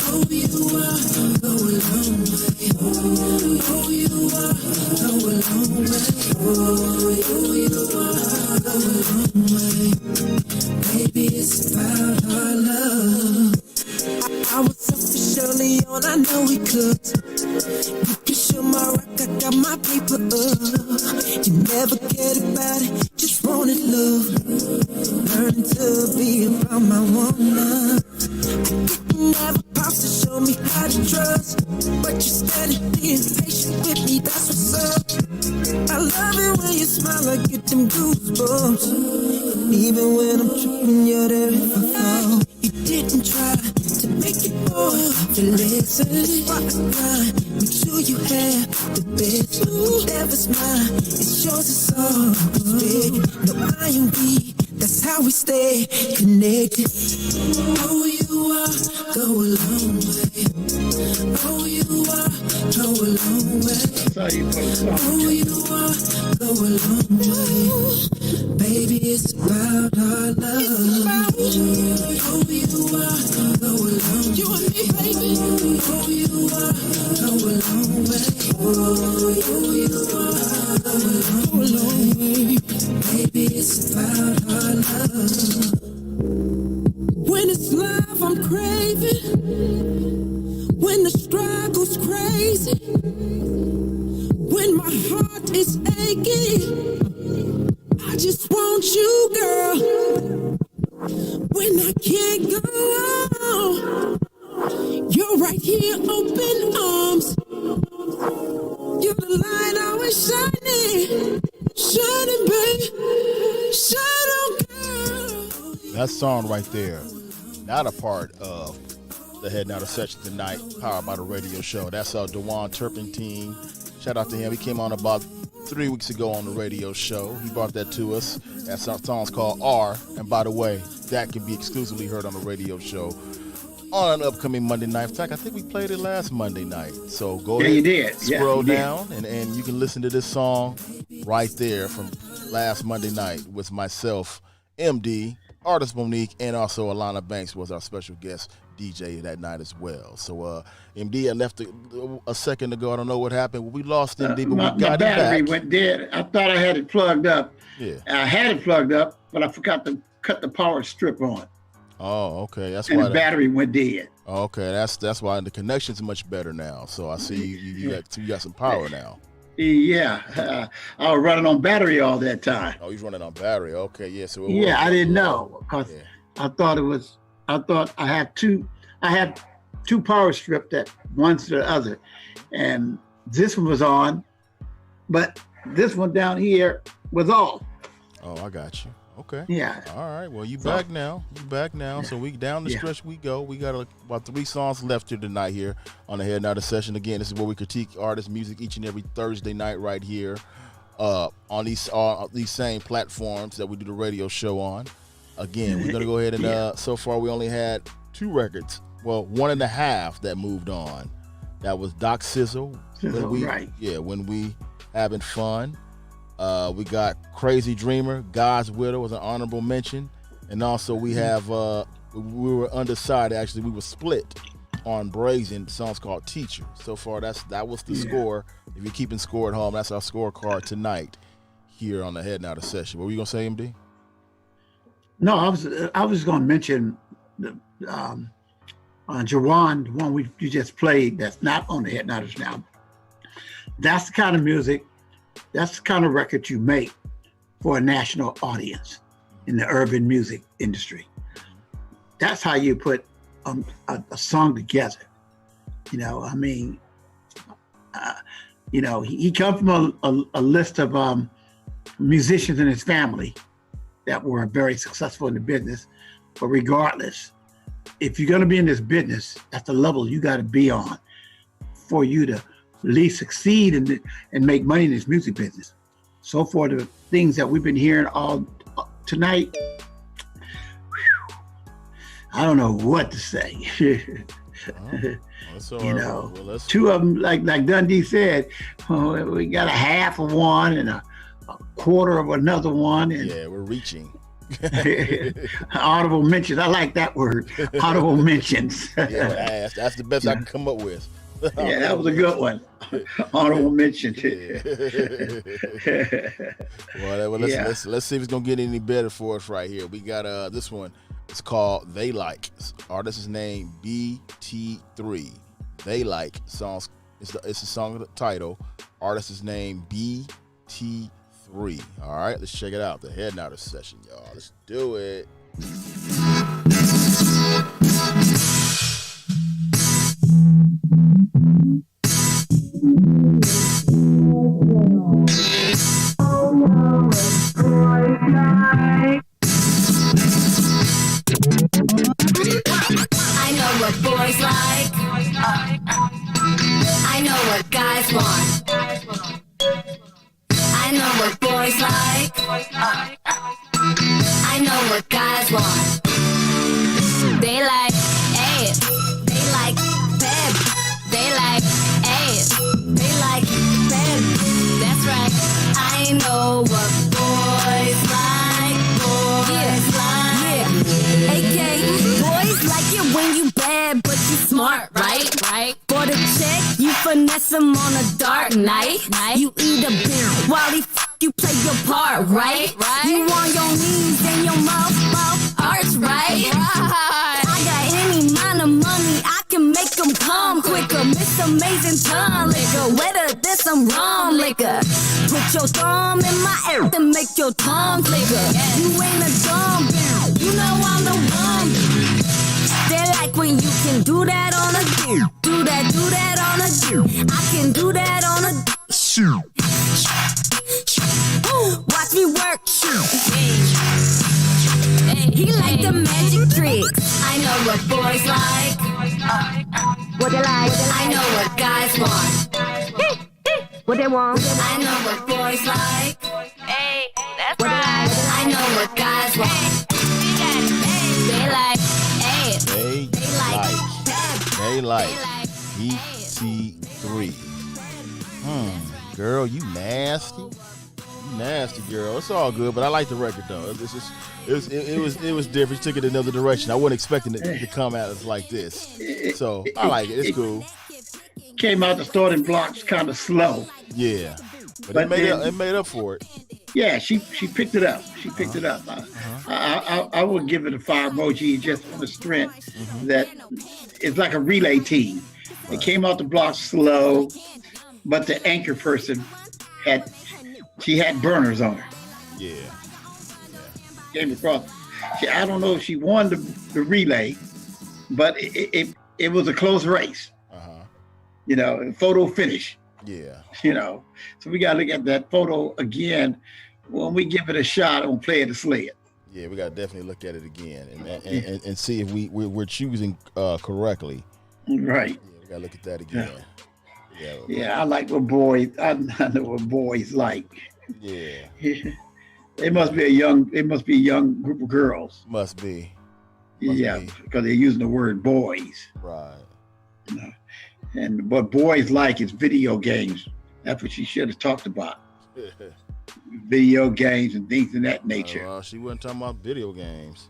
Oh, you are, go a long way. Oh, you are, go a long way. Oh, you are, go a long way. Baby, it's about our love. I was selfish early on, I know we could. You can show my rock, I got my paper up. You never cared about it, just wanted love. Learning to be about my woman. I didn't have a pops to show me how to trust, but you're standing being patient with me, that's what's up. I love it when you smile, I get them goosebumps. Even when I'm tripping, you're there if I fall. You didn't try to make it boy feel less. That's why I grind. Make sure you have the best. Whatever's mine, it's yours, it's all big. No I&B, that's how we stay connected. Oh, you are, go a long way. Oh, you are, go a long way. Oh, you are, go a long way. Baby, it's about our love. Oh, you are, go a long way. You and me, baby. Oh, you are, go a long way. Oh, you are, go a long way. Baby, it's about our love. When it's love, I'm craving. When the struggle's crazy. When my heart is aching. I just want you, girl. When I can't go on, You're right here, open arms. You're the light always shining, shining, babe, shine on, girl. That song right there, not a part of the Head Now to Session tonight, powered by the radio show. That's Dewan Turpentine. Shout out to him. He came on about 3 weeks ago on the radio show. He brought that to us. That song's called R. And by the way, that can be exclusively heard on the radio show on an upcoming Monday night. In fact, I think we played it last Monday night. So go ahead, you did. scroll Yeah, you down, and you can listen to this song right there from last Monday night with myself, MD, Artist Monique, and also Alana Banks was our special guest DJ that night as well. So MD, I left a second ago. I don't know what happened. We lost MD, but my we got it battery back. went dead. I thought I had it plugged up. Yeah. I had it plugged up, but I forgot to cut the power strip on, Oh, okay. That's and why. the battery went dead. Okay, that's why the connection's much better now. So I see you got some power now. Yeah, I was running on battery all that time. Oh, he's running on battery. Okay, yeah. So I didn't know because Yeah. I thought I had two power strips that one's to the other, and this one was on, but this one down here was off. Oh, I got you. Okay. Yeah. All right. Well, you back now. So we down the stretch we go. We got about 3 songs left here tonight here on the Head Now to Session. Again, this is where we critique artists' music each and every Thursday night right here on these same platforms that we do the radio show on. Again, we're gonna go ahead and so far we only had 2 records. Well, 1.5 that moved on. That was Doc Sizzle. Right. Yeah, when we having fun. We got Crazy Dreamer, God's Widow was an honorable mention. And also we have, we were undecided, actually, we were split on Brazen, the song's called Teacher. So far, that was the score. If you're keeping score at home, that's our scorecard tonight here on the Head Now to Session. What were you going to say, MD? No, I was going to mention the Jawan, the one you just played that's not on the Head Now now. That's the kind of music, that's the kind of record you make for a national audience in the urban music industry. That's how you put a song together. You know, I mean, he come from a list of musicians in his family that were very successful in the business. But regardless, if you're going to be in this business, that's the level you got to be on for you to at least succeed and make money in this music business. So for the things that we've been hearing all tonight, I don't know what to say. Two of them, like Dundee said, we got a half of one and a quarter of another one. And yeah, we're reaching. Audible mentions. I like that word. Audible mentions. Yeah, that's the best I can come up with. Yeah, that was a good one. Honorable mention. Well, let's see if it's gonna get any better for us right here. We got this one. It's called They Like. Artist's name BT3. They Like songs. It's a song title. Artist's name BT3. All right, let's check it out. The Head Now to Session, y'all. Let's do it. I know what boys like. I know what guys want. I know what boys like. I know what guys want. They like ass. They like pep. They like ass. They like pep. That's right. I know what boys like. Boys like. AK, boys like it when you bad, but you smart, right? For the check, you finesse him on a dark night. You eat a beer while he you play your part, right? You on your knees and your mouth arch, right? I got any amount of money, I can make them come quicker. Miss Amazing Tongue liquor, wetter than some rum liquor. Put your thumb in my ear and make your tongue flicker. You ain't a dumb bitch, you know I'm the one. They like when you can do that on a dick. I can do that on a watch me work. He like the magic tricks. I know what boys like. What they like. I know what guys want. What they want. I know what boys like. Hey, that's right. I know what guys want. They like. They like EC3. Girl, you nasty. You nasty, girl. It's all good, but I like the record though. It was different. She took it another direction. I wasn't expecting it to come at us like this. So I like it. It's cool. Came out the starting blocks kind of slow. Yeah, but it made up for it. Yeah, she picked it up. She picked it up. I would give it a fire emoji just on the strength that it's like a relay team. It came out the block slow, but the anchor person had burners on her. Yeah. Came across. I don't know if she won the relay, but it was a close race. You know, photo finish. Yeah. You know, so we got to look at that photo again when we give it a shot on Play It or Slay It. Yeah, we got to definitely look at it again and see if we're choosing correctly. Right. Yeah, we got to look at that again. Yeah, I like what boys. I know what boys like. Yeah. It must be a young group of girls. Must be. Because they're using the word boys. Right. You know, and what boys like is video games. That's what she should have talked about. Video games and things of that nature. Well, she wasn't talking about video games.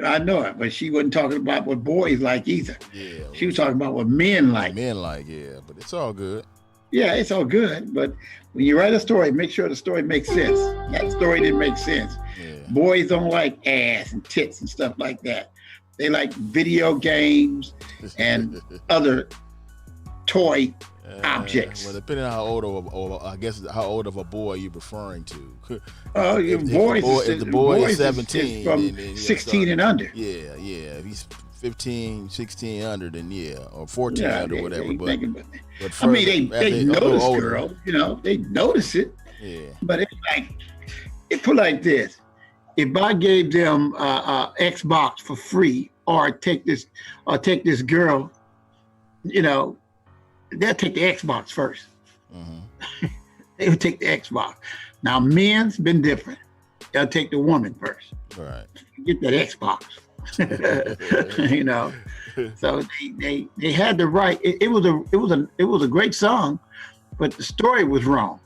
I know it, but she wasn't talking about what boys like either. Yeah. She was talking about what men like. Yeah, but it's all good. Yeah, it's all good, but when you write a story, make sure the story makes sense. That story didn't make sense. Yeah. Boys don't like ass and tits and stuff like that. They like video games and other toy objects. Well, depending on how old how old of a boy you're referring to. If the boy is 17, from 16 and under. Yeah. If he's 15, 16 under, then or 14 under, whatever. But they notice girls. You know, they notice it. Yeah. But it's like, it put like this: if I gave them Xbox for free, or take this girl, you know, they'll take the Xbox first. They would take the Xbox. Now, men's been different. They'll take the woman first. Right. Get that Xbox. You know. So they had the right. It was a great song, but the story was wrong.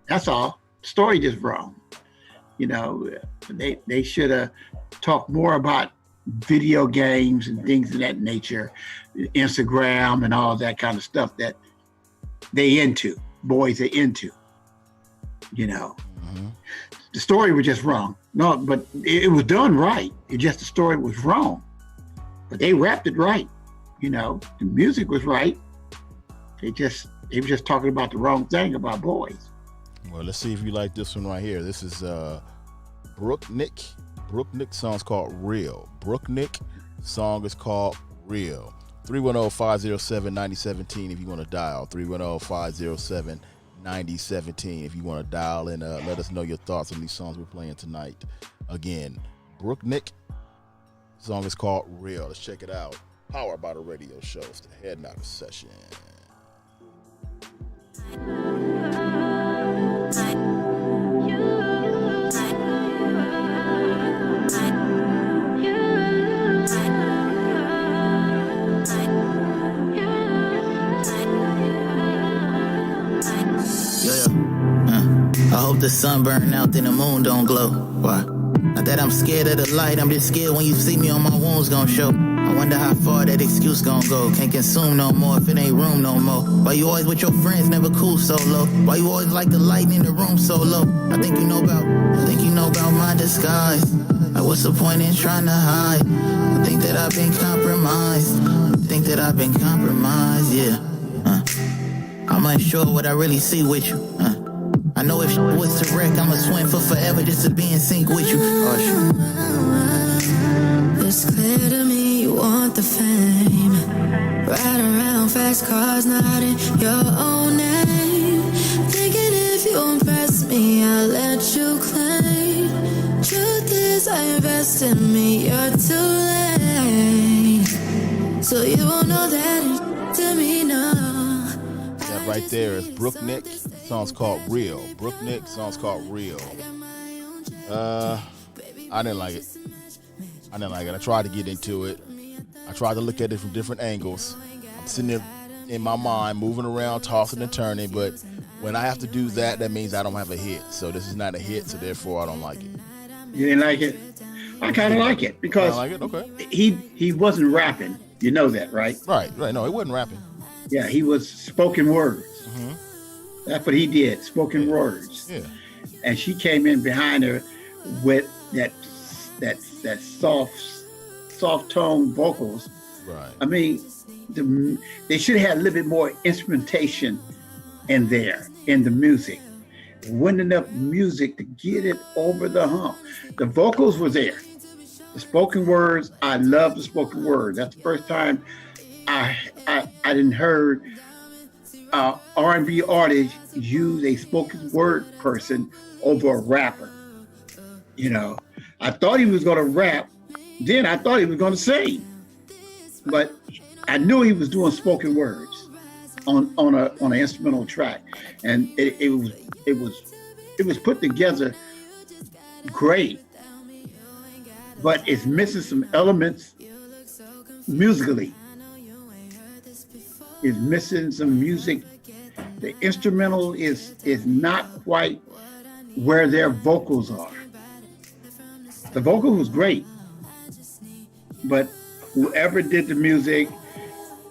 That's all. The story just wrong. You know, they should have talked more about video games and things of that nature, Instagram and all that kind of stuff that boys are into, you know. The story was just wrong. No, but it was done right. It just, the story was wrong, but they rapped it right. You know, the music was right. They were just talking about the wrong thing about boys. Well, let's see if you like this one right here. This is Brooknick. Brooknick song's called Real. Brooknick song is called Real. 310-507-9017 if you want to dial. 310-507-9017 if you want to dial and let us know your thoughts on these songs we're playing tonight. Again, Brooknick song is called Real. Let's check it out. Powered by the radio show. It's the Head Notter Session. I hope the sun burn out, then the moon don't glow. Why? Not that I'm scared of the light, I'm just scared when you see me on my wounds gon' show. I wonder how far that excuse gon' go. Can't consume no more if it ain't room no more. Why you always with your friends, never cool solo? Why you always like the light in the room so low? I think you know about my disguise. Like what's the point in trying to hide? I think that I've been compromised. Yeah. I'm unsure what I really see with you. I know if shit was to wreck, I'ma swim for forever just to be in sync with you. It's clear to me you want the fame. Ride around fast cars, not in your own name. Thinking if you impress me, I'll let you claim. Truth is, I invest in me, you're too late. So you won't know that to me now. That right there is Brooknick. Song's called Real. Brooknick, song's called Real. I didn't like it. I tried to get into it. I tried to look at it from different angles. I'm sitting there in my mind, moving around, tossing and turning, but when I have to do that, that means I don't have a hit. So this is not a hit, so therefore I don't like it. You didn't like it? I kind of like it because like it? Okay. he wasn't rapping. You know that, right? Right. No, he wasn't rapping. Yeah, he was spoken words. Mm-hmm. That's what he did, spoken words. Yeah. And she came in behind her with that soft tone vocals. Right. I mean, they should have had a little bit more instrumentation in there in the music. There wasn't enough music to get it over the hump. The vocals were there. The spoken words, I love the spoken words. That's the first time I didn't heard R&B artists use a spoken word person over a rapper. You know, I thought he was going to rap. Then I thought he was going to sing, but I knew he was doing spoken words on an instrumental track, and it was put together great, but it's missing some elements musically. It's missing some music. The instrumental is not quite where their vocals are. The vocal was great, but whoever did the music,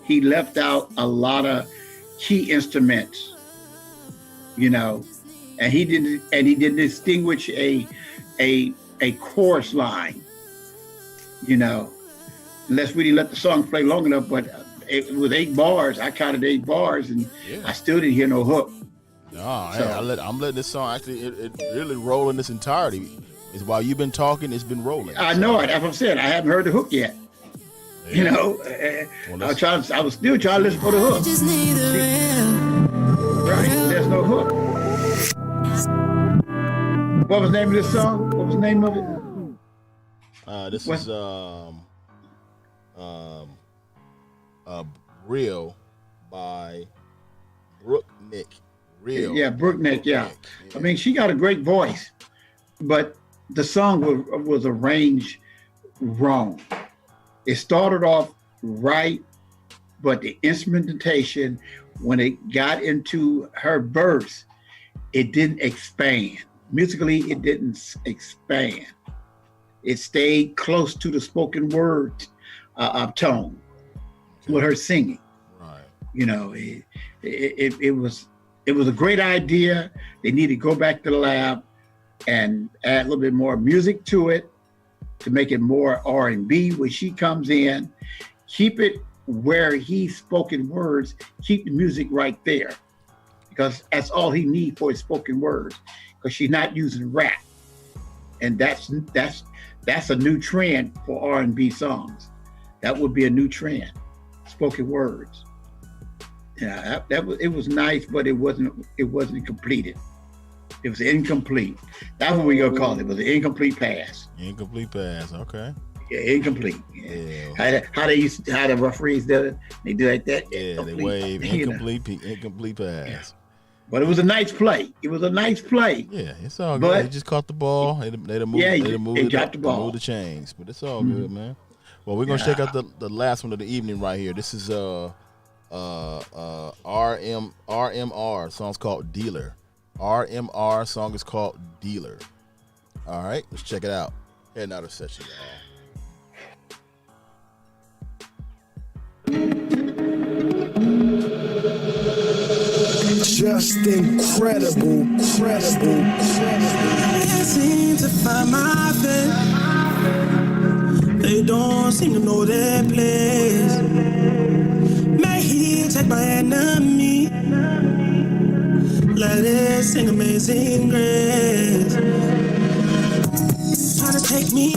he left out a lot of key instruments, you know, and he didn't distinguish a chorus line, you know, unless we didn't let the song play long enough. But it was 8 bars. I counted 8 bars, and I still didn't hear no hook. No, so, I'm letting this song actually it really roll in its entirety. Is while you've been talking, it's been rolling. I know it. That's what I'm saying. I haven't heard the hook yet. Yeah. You know, I was still trying to listen for the hook. Right, there's no hook. What was the name of this song? What was the name of it? This is Real by Brooknick. Real. Yeah, Brooknick. Yeah. I mean, she got a great voice, but the song was arranged wrong. It started off right, but the instrumentation, when it got into her verse, it didn't expand. Musically, it didn't expand. It stayed close to the spoken word tone with her singing. Right. You know, it was a great idea. They need to go back to the lab and add a little bit more music to it to make it more R&B when she comes in. Keep it where he's spoken words, keep the music right there, because that's all he needs for his spoken words, because she's not using rap. And that's a new trend for R&B songs. That would be a new trend, spoken words. Yeah, it was nice, but it wasn't completed. It was incomplete. That's what we gonna call it. It was an incomplete pass. Incomplete pass. Okay. Yeah, incomplete. Yeah. How the referees do it? They do like that. Yeah, they wave incomplete pass. Yeah. But it was a nice play. It was a nice play. Yeah, it's all good. They just caught the ball. They dropped the ball. Moved the chains, but it's all good, man. Well, we're gonna check out the last one of the evening right here. This is RMR. Song's called Dealer. RMR song is called Dealer. All right, let's check it out. Heading out of session, Just incredible. Can't seem to find my face. They don't seem to know their place. May he take my enemy. Let it sing Amazing Grace. Try to take me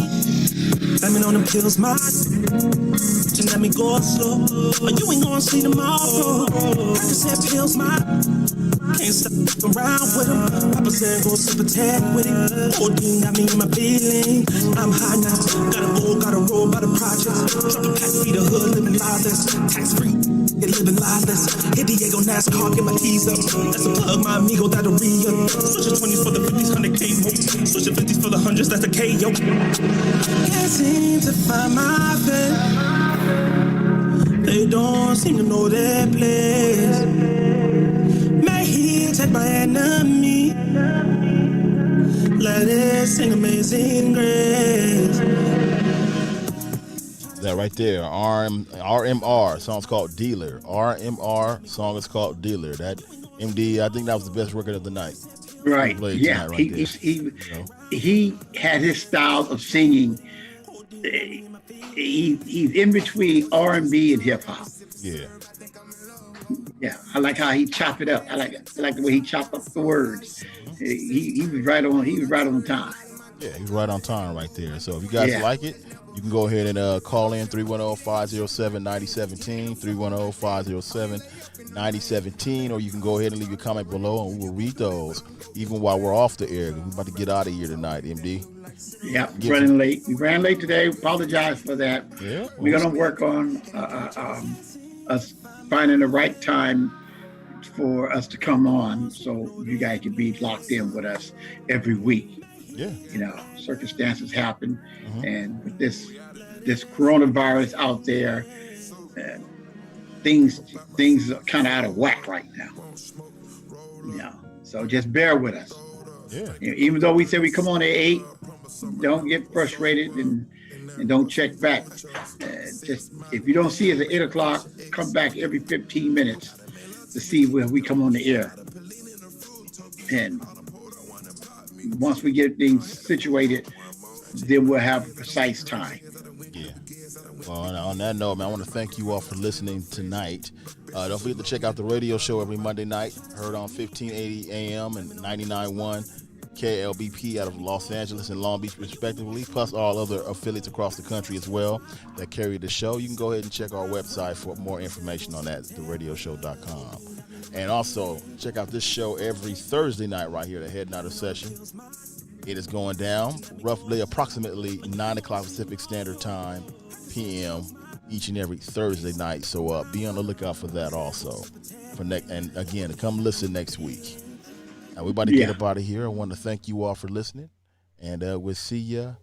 Slamming on them pills, my just let me go slow. Or you ain't gonna see tomorrow. I just said pills, my can't stop around with him. Papa said go sip a tad with it. Codeine got me in my feelings. I'm high now. Gotta roll by the projects. Drop a pack, feed a hood, living liveless. Tax free, get living liveless. Hit Diego NASCAR, get my keys up. That's a plug, my amigo, that'll re-up. Switch the 20s for the 50s, 100K more. Switch the 50s for the 100s, that's a KO. Can't seem to find my fit. They don't seem to know their place. May he take my enemy. Let it sing Amazing Grace. That right there, RMR, song's called Dealer. RMR, song is called Dealer. That MD, I think that was the best record of the night. Right. Yeah. He had his style of singing. He's in between R&B and hip hop. Yeah. Yeah. I like how he chop it up. I like the way he chop up the words. He was right on. He was right on time. Yeah, he's right on time right there. So if you guys like it, you can go ahead and call in 310-507-9017, 310-507-9017, or you can go ahead and leave your comment below and we'll read those even while we're off the air. We're about to get out of here tonight, MD. Yeah, running late. We ran late today. Apologize for that. Yeah, we're going to work on us finding the right time for us to come on so you guys can be locked in with us every week. Yeah. You know, circumstances happen, and with this coronavirus out there, things are kind of out of whack right now. You know, so just bear with us. Yeah. You know, even though we say we come on at 8, don't get frustrated and don't check back. Just if you don't see us at 8 o'clock, come back every 15 minutes to see where we come on the air. And once we get things situated, then we'll have a precise time. Yeah. Well, on that note, man, I want to thank you all for listening tonight. Don't forget to check out the radio show every Monday night, heard on 1580 AM and 99.1 KLBP out of Los Angeles and Long Beach, respectively, plus all other affiliates across the country as well that carry the show. You can go ahead and check our website for more information on that, theradioshow.com. And also, check out this show every Thursday night right here, the Head Notter Session. It is going down roughly approximately 9 o'clock Pacific Standard Time, p.m., each and every Thursday night. So be on the lookout for that also. And again, come listen next week. Now, we're about to get up out of here. I want to thank you all for listening. And we'll see you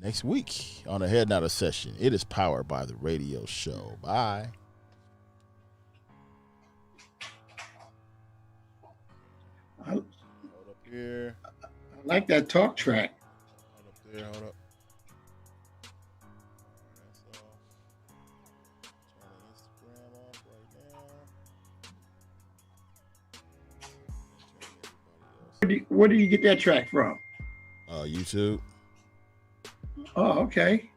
next week on the Head Notter Session. It is powered by the radio show. Bye. Hold up here. I like that talk track. Hold up there. Hold up. Where do you get that track from? YouTube. Oh, okay.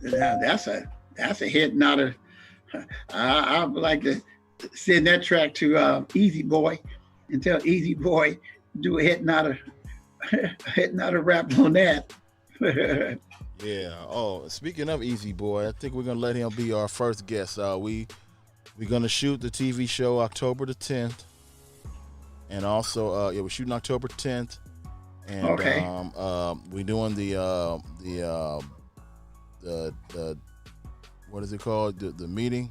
Now, that's a Head Notter. I would like to send that track to Easy Boy and tell Easy Boy do a Head Notter rap on that. Yeah. Oh, speaking of Easy Boy, I think we're gonna let him be our first guest. We're gonna shoot the TV show October the 10th. And also, we're shooting October 10th, and we're doing the what is it called? The meeting.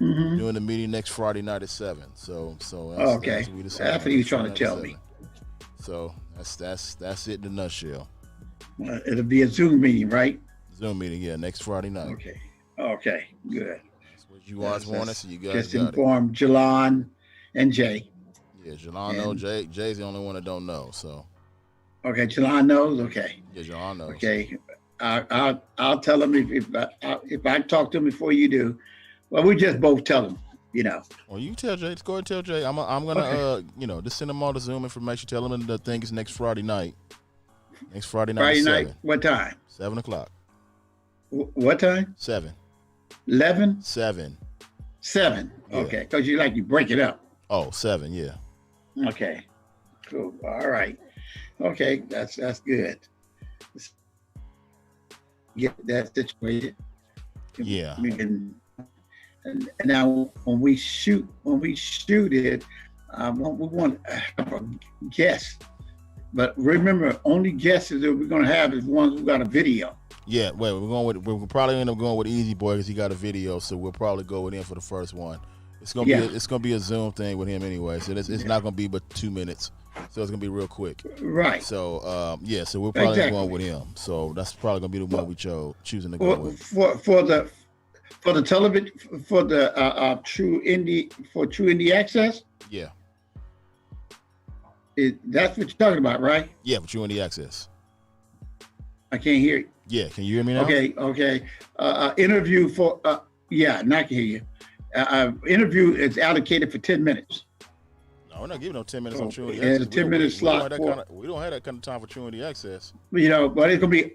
Mm-hmm. Doing the meeting next Friday night at 7. So that's what we decided. That's what he was trying to tell me. So that's it in a nutshell. It'll be a Zoom meeting, right? Zoom meeting, yeah, next Friday night. Okay, good. That's what you guys wanted, so you guys just got inform Jelon and Jay. Yeah, Jelon knows. Jay's the only one that don't know. So. Okay, Jelon knows. Okay. Yeah, Jelon knows. Okay, I'll tell him if I talk to him before you do. Well, we just both tell him, you know. Well, you tell Jay. Just go ahead and tell Jay. I'm gonna just send him all the Zoom information. Tell him the thing is next Friday night. Next Friday night. Friday night. What time? 7 o'clock. What time? 7. 11. 7. 7. Yeah. Okay, because you break it up. Oh, 7. Yeah. Okay, cool. All right. Okay, that's good. get that situated. Yeah. We can, and now when we shoot it, we want to have a guest. But remember, only guests that we're going to have is ones who got a video. Yeah, well, we're probably end up going with Easy Boy because he got a video, so we'll probably go with him for the first one. It's gonna be a Zoom thing with him anyway, so it's not gonna be but 2 minutes, so it's gonna be real quick. Right. So so we're probably going with him. So that's probably gonna be the one we choosing to go with. For the television for the True Indie Access. Yeah. That's what you're talking about, right? Yeah, for True Indie Access. I can't hear you. Yeah, can you hear me now? Okay. Interview for now I can hear you. Interview is allocated for 10 minutes. No, we're not giving no 10 minutes on True Indie Access. Access. A 10-minute slot. We don't have that kind of time for True Indie Access. But it's gonna be.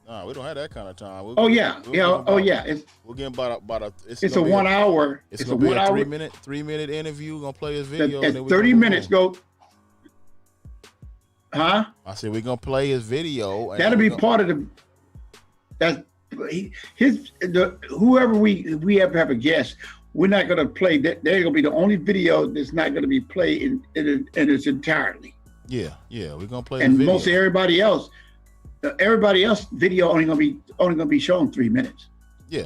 No, we don't have that kind of time. We'll get about it's a 1 hour. It's gonna be a 3-minute interview. We're gonna play his video. At 30 minutes, go. Huh? I said we're gonna play his video. That'll be part of the. That's whoever we ever have a guest. We're not gonna play that. They're gonna be the only video that's not gonna be played in its entirely. Yeah, we're gonna play. And his video. most of everybody else video only gonna be shown 3 minutes. Yeah,